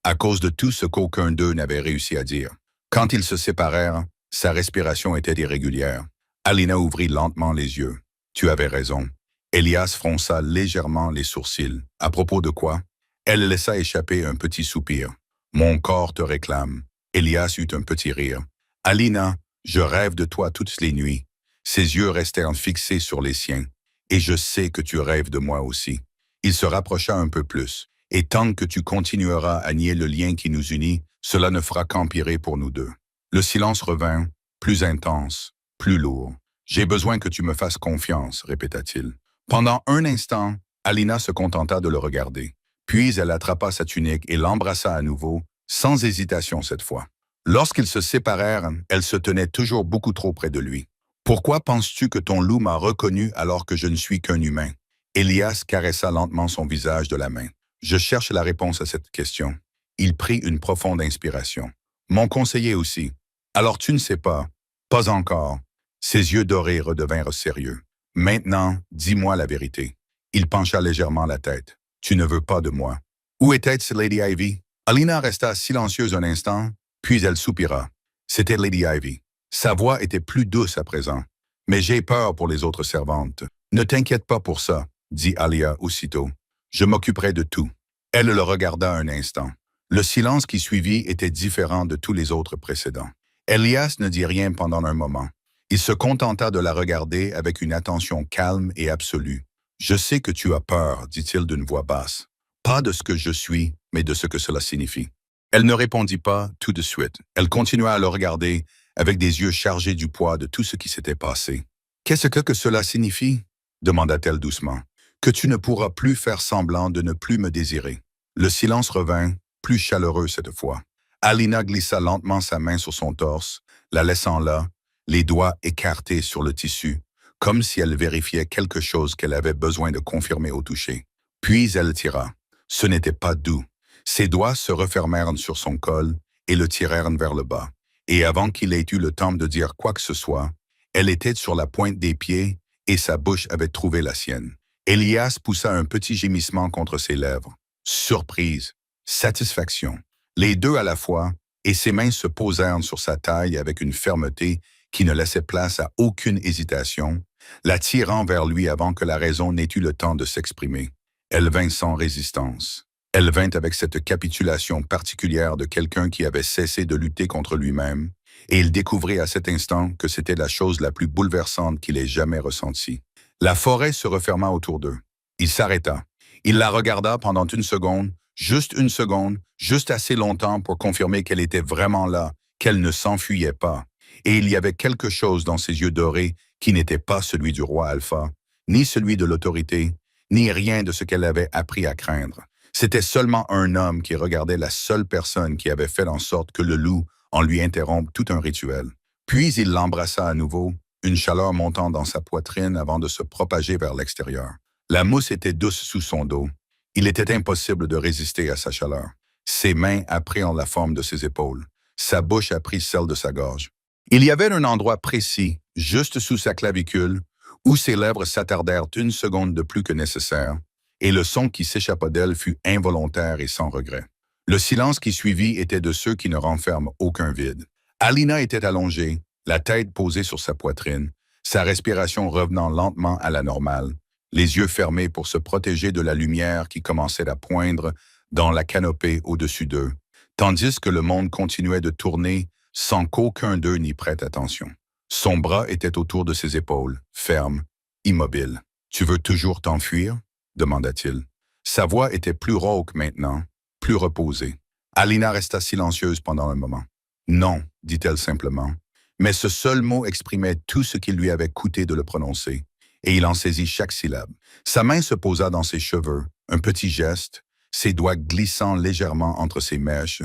à cause de tout ce qu'aucun d'eux n'avait réussi à dire. Quand ils se séparèrent, sa respiration était irrégulière. Alina ouvrit lentement les yeux. « Tu avais raison. » Elias fronça légèrement les sourcils. « À propos de quoi? » Elle laissa échapper un petit soupir. « Mon corps te réclame. » Elias eut un petit rire. « Alina, je rêve de toi toutes les nuits. » Ses yeux restèrent fixés sur les siens. « Et je sais que tu rêves de moi aussi. » Il se rapprocha un peu plus. « Et tant que tu continueras à nier le lien qui nous unit, cela ne fera qu'empirer pour nous deux. » Le silence revint, plus intense, plus lourd. « J'ai besoin que tu me fasses confiance, » répéta-t-il. Pendant un instant, Alina se contenta de le regarder. Puis elle attrapa sa tunique et l'embrassa à nouveau, sans hésitation cette fois. Lorsqu'ils se séparèrent, elle se tenait toujours beaucoup trop près de lui. « Pourquoi penses-tu que ton loup m'a reconnu alors que je ne suis qu'un humain? » Elias caressa lentement son visage de la main. « Je cherche la réponse à cette question. » Il prit une profonde inspiration. « Mon conseiller aussi. »« Alors tu ne sais pas. »« Pas encore. » Ses yeux dorés redevinrent sérieux. « Maintenant, dis-moi la vérité. » Il pencha légèrement la tête. « Tu ne veux pas de moi. » Où était Lady Ivy? Alina resta silencieuse un instant, puis elle soupira. C'était Lady Ivy. Sa voix était plus douce à présent. « Mais j'ai peur pour les autres servantes. »« Ne t'inquiète pas pour ça, » dit Alia aussitôt. « Je m'occuperai de tout. » Elle le regarda un instant. Le silence qui suivit était différent de tous les autres précédents. Elias ne dit rien pendant un moment. Il se contenta de la regarder avec une attention calme et absolue. « Je sais que tu as peur, » dit-il d'une voix basse. « Pas de ce que je suis, mais de ce que cela signifie. » Elle ne répondit pas tout de suite. Elle continua à le regarder avec des yeux chargés du poids de tout ce qui s'était passé. « Qu'est-ce que cela signifie? » demanda-t-elle doucement. « Que tu ne pourras plus faire semblant de ne plus me désirer. » Le silence revint, plus chaleureux cette fois. Alina glissa lentement sa main sur son torse, la laissant là, les doigts écartés sur le tissu, comme si elle vérifiait quelque chose qu'elle avait besoin de confirmer au toucher. Puis elle tira. Ce n'était pas doux. Ses doigts se refermèrent sur son col et le tirèrent vers le bas. Et avant qu'il ait eu le temps de dire quoi que ce soit, elle était sur la pointe des pieds et sa bouche avait trouvé la sienne. Elias poussa un petit gémissement contre ses lèvres. Surprise, satisfaction, les deux à la fois, et ses mains se posèrent sur sa taille avec une fermeté qui ne laissait place à aucune hésitation, la tirant vers lui avant que la raison n'ait eu le temps de s'exprimer. Elle vint sans résistance. Elle vint avec cette capitulation particulière de quelqu'un qui avait cessé de lutter contre lui-même, et il découvrit à cet instant que c'était la chose la plus bouleversante qu'il ait jamais ressentie. La forêt se referma autour d'eux. Il s'arrêta. Il la regarda pendant une seconde, juste assez longtemps pour confirmer qu'elle était vraiment là, qu'elle ne s'enfuyait pas. Et il y avait quelque chose dans ses yeux dorés qui n'était pas celui du roi Alpha, ni celui de l'autorité, ni rien de ce qu'elle avait appris à craindre. C'était seulement un homme qui regardait la seule personne qui avait fait en sorte que le loup en lui interrompe tout un rituel. Puis il l'embrassa à nouveau, une chaleur montant dans sa poitrine avant de se propager vers l'extérieur. La mousse était douce sous son dos. Il était impossible de résister à sa chaleur. Ses mains apprirent la forme de ses épaules. Sa bouche apprit celle de sa gorge. Il y avait un endroit précis, juste sous sa clavicule, où ses lèvres s'attardèrent une seconde de plus que nécessaire, et le son qui s'échappa d'elle fut involontaire et sans regret. Le silence qui suivit était de ceux qui ne renferment aucun vide. Alina était allongée, la tête posée sur sa poitrine, sa respiration revenant lentement à la normale, les yeux fermés pour se protéger de la lumière qui commençait à poindre dans la canopée au-dessus d'eux, tandis que le monde continuait de tourner sans qu'aucun d'eux n'y prête attention. Son bras était autour de ses épaules, ferme, immobile. « Tu veux toujours t'enfuir » demanda-t-il. Sa voix était plus rauque maintenant, plus reposée. Alina resta silencieuse pendant un moment. « Non » dit-elle simplement. Mais ce seul mot exprimait tout ce qu'il lui avait coûté de le prononcer, et il en saisit chaque syllabe. Sa main se posa dans ses cheveux, un petit geste, ses doigts glissant légèrement entre ses mèches,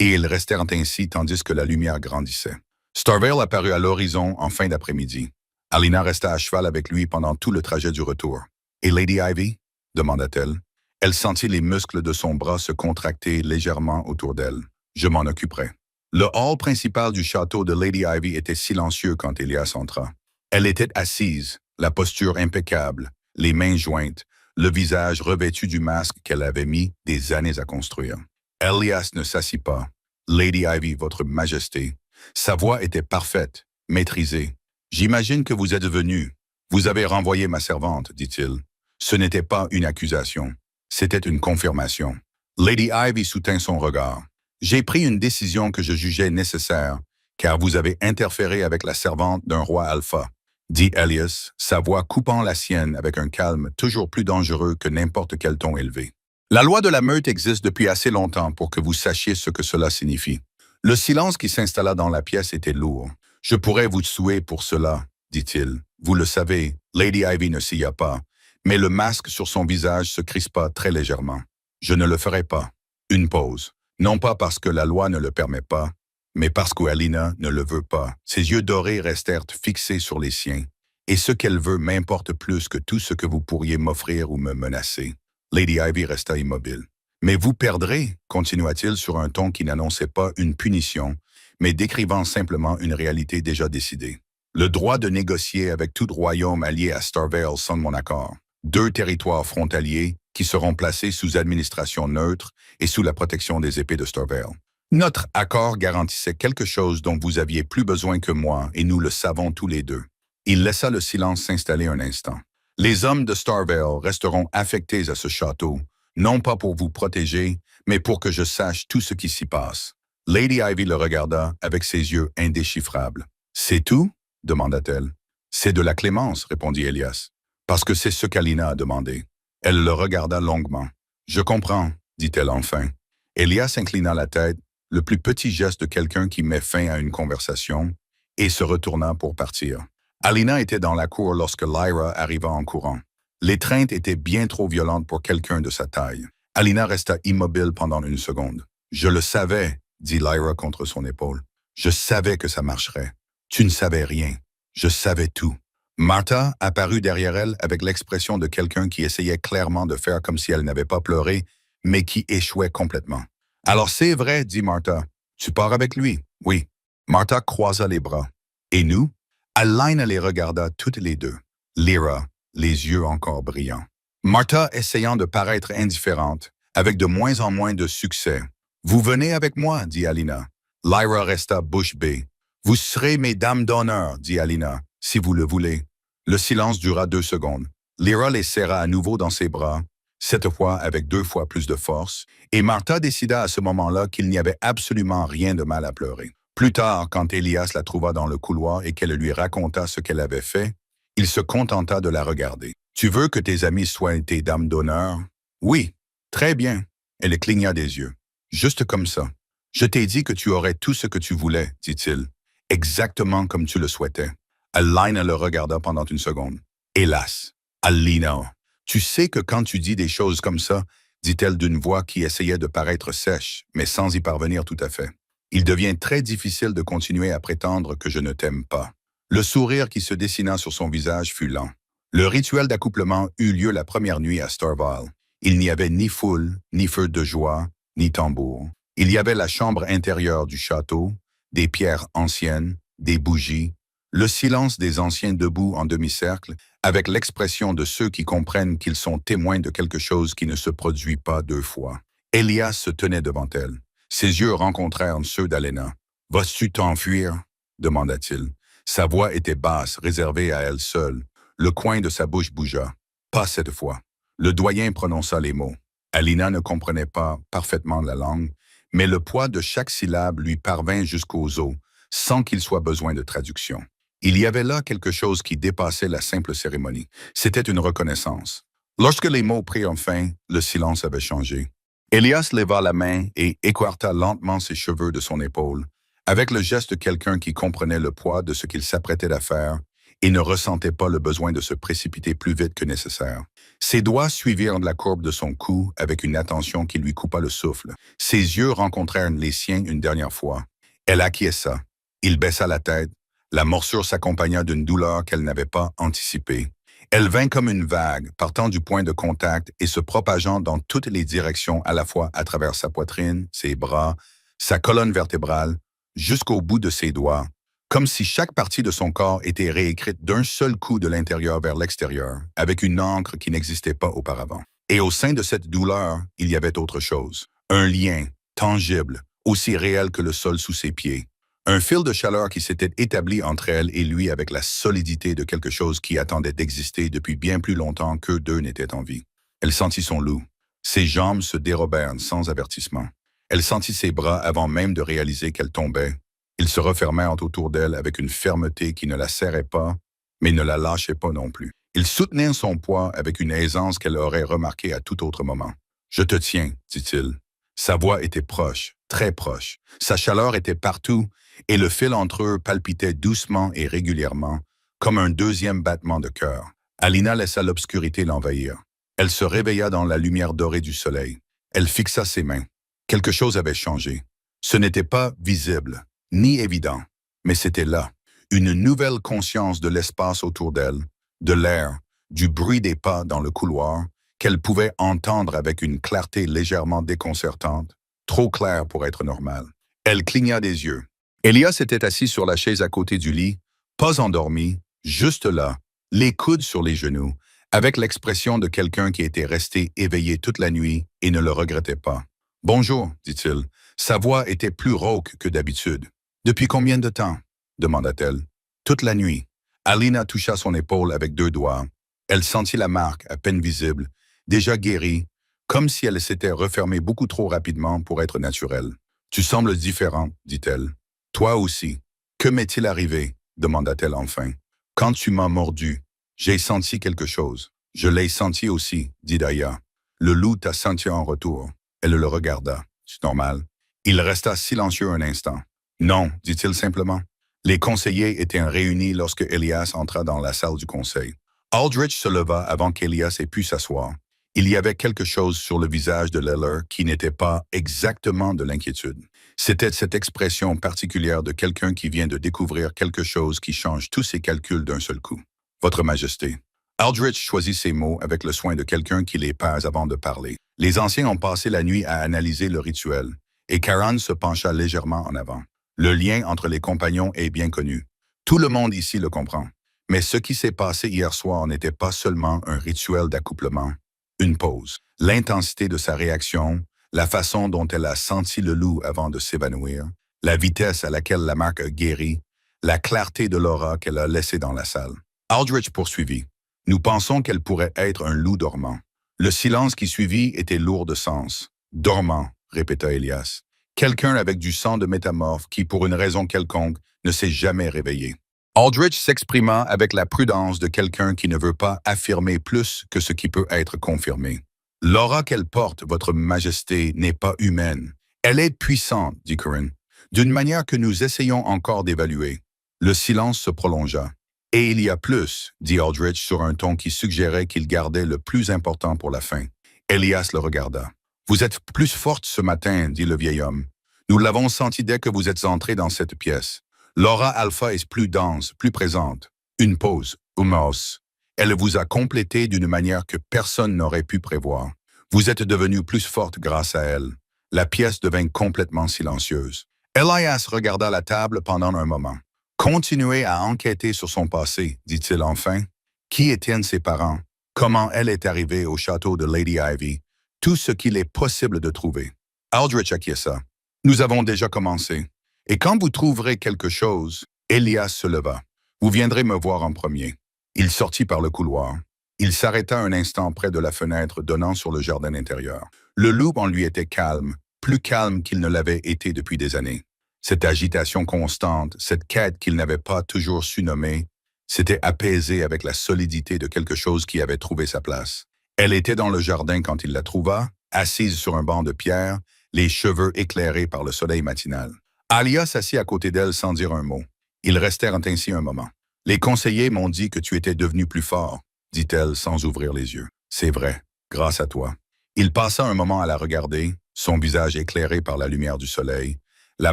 et ils restèrent ainsi tandis que la lumière grandissait. Starvale apparut à l'horizon en fin d'après-midi. Alina resta à cheval avec lui pendant tout le trajet du retour. « Et Lady Ivy » demanda-t-elle. Elle sentit les muscles de son bras se contracter légèrement autour d'elle. « Je m'en occuperai. » Le hall principal du château de Lady Ivy était silencieux quand Elias entra. Elle était assise, la posture impeccable, les mains jointes, le visage revêtu du masque qu'elle avait mis des années à construire. Elias ne s'assit pas. « Lady Ivy, votre majesté. » Sa voix était parfaite, maîtrisée. « J'imagine que vous êtes venue. Vous avez renvoyé ma servante, dit-il. Ce n'était pas une accusation. C'était une confirmation. » Lady Ivy soutint son regard. « J'ai pris une décision que je jugeais nécessaire, car vous avez interféré avec la servante d'un roi alpha, » dit Elias, sa voix coupant la sienne avec un calme toujours plus dangereux que n'importe quel ton élevé. « La loi de la meute existe depuis assez longtemps pour que vous sachiez ce que cela signifie. » Le silence qui s'installa dans la pièce était lourd. « Je pourrais vous tuer pour cela, » dit-il. « Vous le savez, Lady Ivy ne s'y a pas, mais le masque sur son visage se crispa très légèrement. « Je ne le ferai pas. » Une pause. Non pas parce que la loi ne le permet pas, mais parce qu'Alina ne le veut pas. Ses yeux dorés restèrent fixés sur les siens. « Et ce qu'elle veut m'importe plus que tout ce que vous pourriez m'offrir ou me menacer. » Lady Ivy resta immobile. « Mais vous perdrez, continua-t-il sur un ton qui n'annonçait pas une punition, mais décrivant simplement une réalité déjà décidée. Le droit de négocier avec tout royaume allié à Starvale sans mon accord. 2 territoires frontaliers qui seront placés sous administration neutre et sous la protection des épées de Starvale. Notre accord garantissait quelque chose dont vous aviez plus besoin que moi, et nous le savons tous les deux. » Il laissa le silence s'installer un instant. « Les hommes de Starvale resteront affectés à ce château, non pas pour vous protéger, mais pour que je sache tout ce qui s'y passe. » Lady Ivy le regarda avec ses yeux indéchiffrables. « C'est tout ?» demanda-t-elle. « C'est de la clémence, » répondit Elias, « parce que c'est ce qu'Alina a demandé. » Elle le regarda longuement. « Je comprends, » dit-elle enfin. Elias inclina la tête, le plus petit geste de quelqu'un qui met fin à une conversation, et se retourna pour partir. Alina était dans la cour lorsque Lyra arriva en courant. L'étreinte était bien trop violente pour quelqu'un de sa taille. Alina resta immobile pendant une seconde. « Je le savais, » dit Lyra contre son épaule. « Je savais que ça marcherait. Tu ne savais rien. Je savais tout. » Martha apparut derrière elle avec l'expression de quelqu'un qui essayait clairement de faire comme si elle n'avait pas pleuré, mais qui échouait complètement. « Alors c'est vrai, » dit Martha. « Tu pars avec lui. » « Oui. » Martha croisa les bras. « Et nous ?» Alina les regarda toutes les deux. Lyra, les yeux encore brillants. Martha essayant de paraître indifférente, avec de moins en moins de succès. « Vous venez avec moi, » dit Alina. Lyra resta bouche bée. « Vous serez mes dames d'honneur, » dit Alina, « si vous le voulez. » Le silence dura 2 secondes. Lyra les serra à nouveau dans ses bras, cette fois avec 2 fois plus de force, et Martha décida à ce moment-là qu'il n'y avait absolument rien de mal à pleurer. Plus tard, quand Elias la trouva dans le couloir et qu'elle lui raconta ce qu'elle avait fait, il se contenta de la regarder. « Tu veux que tes amis soient tes dames d'honneur? »« Oui, très bien. » Elle cligna des yeux. « Juste comme ça. Je t'ai dit que tu aurais tout ce que tu voulais, dit-il. Exactement comme tu le souhaitais. » Alina le regarda pendant une seconde. « Hélas, Alina, tu sais que quand tu dis des choses comme ça, dit-elle d'une voix qui essayait de paraître sèche, mais sans y parvenir tout à fait. Il devient très difficile de continuer à prétendre que je ne t'aime pas. » Le sourire qui se dessina sur son visage fut lent. Le rituel d'accouplement eut lieu la première nuit à Starvale. Il n'y avait ni foule, ni feu de joie, ni tambour. Il y avait la chambre intérieure du château, des pierres anciennes, des bougies, Le silence des anciens debout en demi-cercle, avec l'expression de ceux qui comprennent qu'ils sont témoins de quelque chose qui ne se produit pas deux fois. Elias se tenait devant elle. Ses yeux rencontrèrent ceux d'Alena. « Vas-tu t'enfuir » demanda-t-il. Sa voix était basse, réservée à elle seule. Le coin de sa bouche bougea. Pas cette fois. Le doyen prononça les mots. Alina ne comprenait pas parfaitement la langue, mais le poids de chaque syllabe lui parvint jusqu'aux os, sans qu'il soit besoin de traduction. Il y avait là quelque chose qui dépassait la simple cérémonie. C'était une reconnaissance. Lorsque les mots prirent fin, le silence avait changé. Elias leva la main et écarta lentement ses cheveux de son épaule, avec le geste de quelqu'un qui comprenait le poids de ce qu'il s'apprêtait à faire et ne ressentait pas le besoin de se précipiter plus vite que nécessaire. Ses doigts suivirent la courbe de son cou avec une attention qui lui coupa le souffle. Ses yeux rencontrèrent les siens une dernière fois. Elle acquiesça. Il baissa la tête. La morsure s'accompagna d'une douleur qu'elle n'avait pas anticipée. Elle vint comme une vague, partant du point de contact et se propageant dans toutes les directions à la fois à travers sa poitrine, ses bras, sa colonne vertébrale, jusqu'au bout de ses doigts, comme si chaque partie de son corps était réécrite d'un seul coup de l'intérieur vers l'extérieur, avec une encre qui n'existait pas auparavant. Et au sein de cette douleur, il y avait autre chose. Un lien, tangible, aussi réel que le sol sous ses pieds. Un fil de chaleur qui s'était établi entre elle et lui avec la solidité de quelque chose qui attendait d'exister depuis bien plus longtemps qu'eux deux n'étaient en vie. Elle sentit son loup. Ses jambes se dérobèrent sans avertissement. Elle sentit ses bras avant même de réaliser qu'elle tombait. Ils se refermèrent autour d'elle avec une fermeté qui ne la serrait pas, mais ne la lâchait pas non plus. Ils soutenaient son poids avec une aisance qu'elle aurait remarquée à tout autre moment. « Je te tiens », dit-il. Sa voix était proche, très proche. Sa chaleur était partout, et le fil entre eux palpitait doucement et régulièrement, comme un deuxième battement de cœur. Alina laissa l'obscurité l'envahir. Elle se réveilla dans la lumière dorée du soleil. Elle fixa ses mains. Quelque chose avait changé. Ce n'était pas visible, ni évident, mais c'était là. Une nouvelle conscience de l'espace autour d'elle, de l'air, du bruit des pas dans le couloir, qu'elle pouvait entendre avec une clarté légèrement déconcertante, trop claire pour être normale. Elle cligna des yeux. Elias était assis sur la chaise à côté du lit, pas endormi, juste là, les coudes sur les genoux, avec l'expression de quelqu'un qui était resté éveillé toute la nuit et ne le regrettait pas. « Bonjour », dit-il. Sa voix était plus rauque que d'habitude. « Depuis combien de temps » demanda-t-elle. « Toute la nuit. » Alina toucha son épaule avec deux doigts. Elle sentit la marque, à peine visible, déjà guérie, comme si elle s'était refermée beaucoup trop rapidement pour être naturelle. « Tu sembles différent, dit-elle. Toi aussi. Que m'est-il arrivé? Demanda-t-elle enfin. Quand tu m'as mordu, j'ai senti quelque chose. Je l'ai senti aussi, dit Daya. Le loup t'a senti en retour. Elle le regarda. C'est normal. Il resta silencieux un instant. Non, dit-il simplement. Les conseillers étaient réunis lorsque Elias entra dans la salle du conseil. Aldrich se leva avant qu'Elias ait pu s'asseoir. Il y avait quelque chose sur le visage de Leller qui n'était pas exactement de l'inquiétude. C'était cette expression particulière de quelqu'un qui vient de découvrir quelque chose qui change tous ses calculs d'un seul coup. « Votre Majesté ». Aldrich choisit ses mots avec le soin de quelqu'un qui les pèse avant de parler. Les anciens ont passé la nuit à analyser le rituel, et Karan se pencha légèrement en avant. Le lien entre les compagnons est bien connu. Tout le monde ici le comprend. Mais ce qui s'est passé hier soir n'était pas seulement un rituel d'accouplement. Une pause. L'intensité de sa réaction, la façon dont elle a senti le loup avant de s'évanouir, la vitesse à laquelle la marque a guéri, la clarté de l'aura qu'elle a laissée dans la salle. Aldrich poursuivit. Nous pensons qu'elle pourrait être un loup dormant. Le silence qui suivit était lourd de sens. Dormant, répéta Elias. Quelqu'un avec du sang de métamorphe qui, pour une raison quelconque, ne s'est jamais réveillé. Aldrich s'exprima avec la prudence de quelqu'un qui ne veut pas affirmer plus que ce qui peut être confirmé. L'aura qu'elle porte, votre majesté, n'est pas humaine. Elle est puissante, dit Corinne, d'une manière que nous essayons encore d'évaluer. Le silence se prolongea. Et il y a plus, dit Aldrich sur un ton qui suggérait qu'il gardait le plus important pour la fin. Elias le regarda. Vous êtes plus forte ce matin, dit le vieil homme. Nous l'avons senti dès que vous êtes entré dans cette pièce. L'aura alpha est plus dense, plus présente. Une pause, Umos. Elle vous a complété d'une manière que personne n'aurait pu prévoir. Vous êtes devenue plus forte grâce à elle. La pièce devint complètement silencieuse. Elias regarda la table pendant un moment. Continuez à enquêter sur son passé, dit-il enfin. Qui étaient ses parents? Comment elle est arrivée au château de Lady Ivy? Tout ce qu'il est possible de trouver. Aldrich acquiesça. Nous avons déjà commencé. Et quand vous trouverez quelque chose, Elias se leva. Vous viendrez me voir en premier. Il sortit par le couloir. Il s'arrêta un instant près de la fenêtre donnant sur le jardin intérieur. Le loup en lui était calme, plus calme qu'il ne l'avait été depuis des années. Cette agitation constante, cette quête qu'il n'avait pas toujours su nommer, s'était apaisée avec la solidité de quelque chose qui avait trouvé sa place. Elle était dans le jardin quand il la trouva, assise sur un banc de pierre, les cheveux éclairés par le soleil matinal. Alia s'assit à côté d'elle sans dire un mot. Ils restèrent ainsi un moment. Les conseillers m'ont dit que tu étais devenu plus fort, dit-elle sans ouvrir les yeux. C'est vrai, grâce à toi. Il passa un moment à la regarder, son visage éclairé par la lumière du soleil, la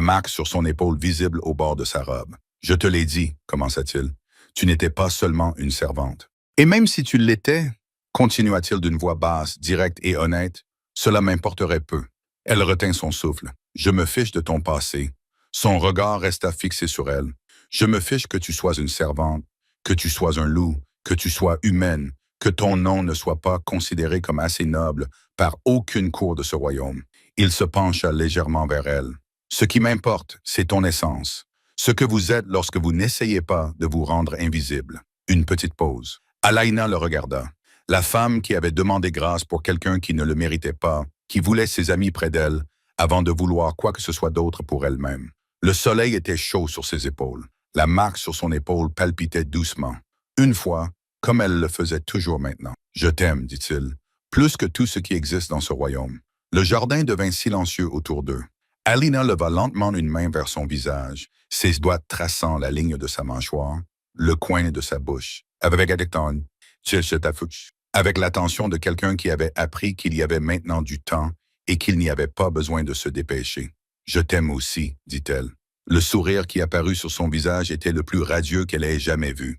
marque sur son épaule visible au bord de sa robe. Je te l'ai dit, commença-t-il, tu n'étais pas seulement une servante. Et même si tu l'étais, continua-t-il d'une voix basse, directe et honnête, cela m'importerait peu. Elle retint son souffle. Je me fiche de ton passé. Son regard resta fixé sur elle. Je me fiche que tu sois une servante, que tu sois un loup, que tu sois humaine, que ton nom ne soit pas considéré comme assez noble par aucune cour de ce royaume. Il se pencha légèrement vers elle. Ce qui m'importe, c'est ton essence. Ce que vous êtes lorsque vous n'essayez pas de vous rendre invisible. Une petite pause. Alaina le regarda. La femme qui avait demandé grâce pour quelqu'un qui ne le méritait pas, qui voulait ses amis près d'elle, avant de vouloir quoi que ce soit d'autre pour elle-même. Le soleil était chaud sur ses épaules. La marque sur son épaule palpitait doucement. Une fois, comme elle le faisait toujours maintenant. « Je t'aime, dit-il, plus que tout ce qui existe dans ce royaume. » Le jardin devint silencieux autour d'eux. Alina leva lentement une main vers son visage, ses doigts traçant la ligne de sa mâchoire, le coin de sa bouche. Avec l'attention de quelqu'un qui avait appris qu'il y avait maintenant du temps et qu'il n'y avait pas besoin de se dépêcher. « Je t'aime aussi, dit-elle. Le sourire qui apparut sur son visage était le plus radieux qu'elle ait jamais vu.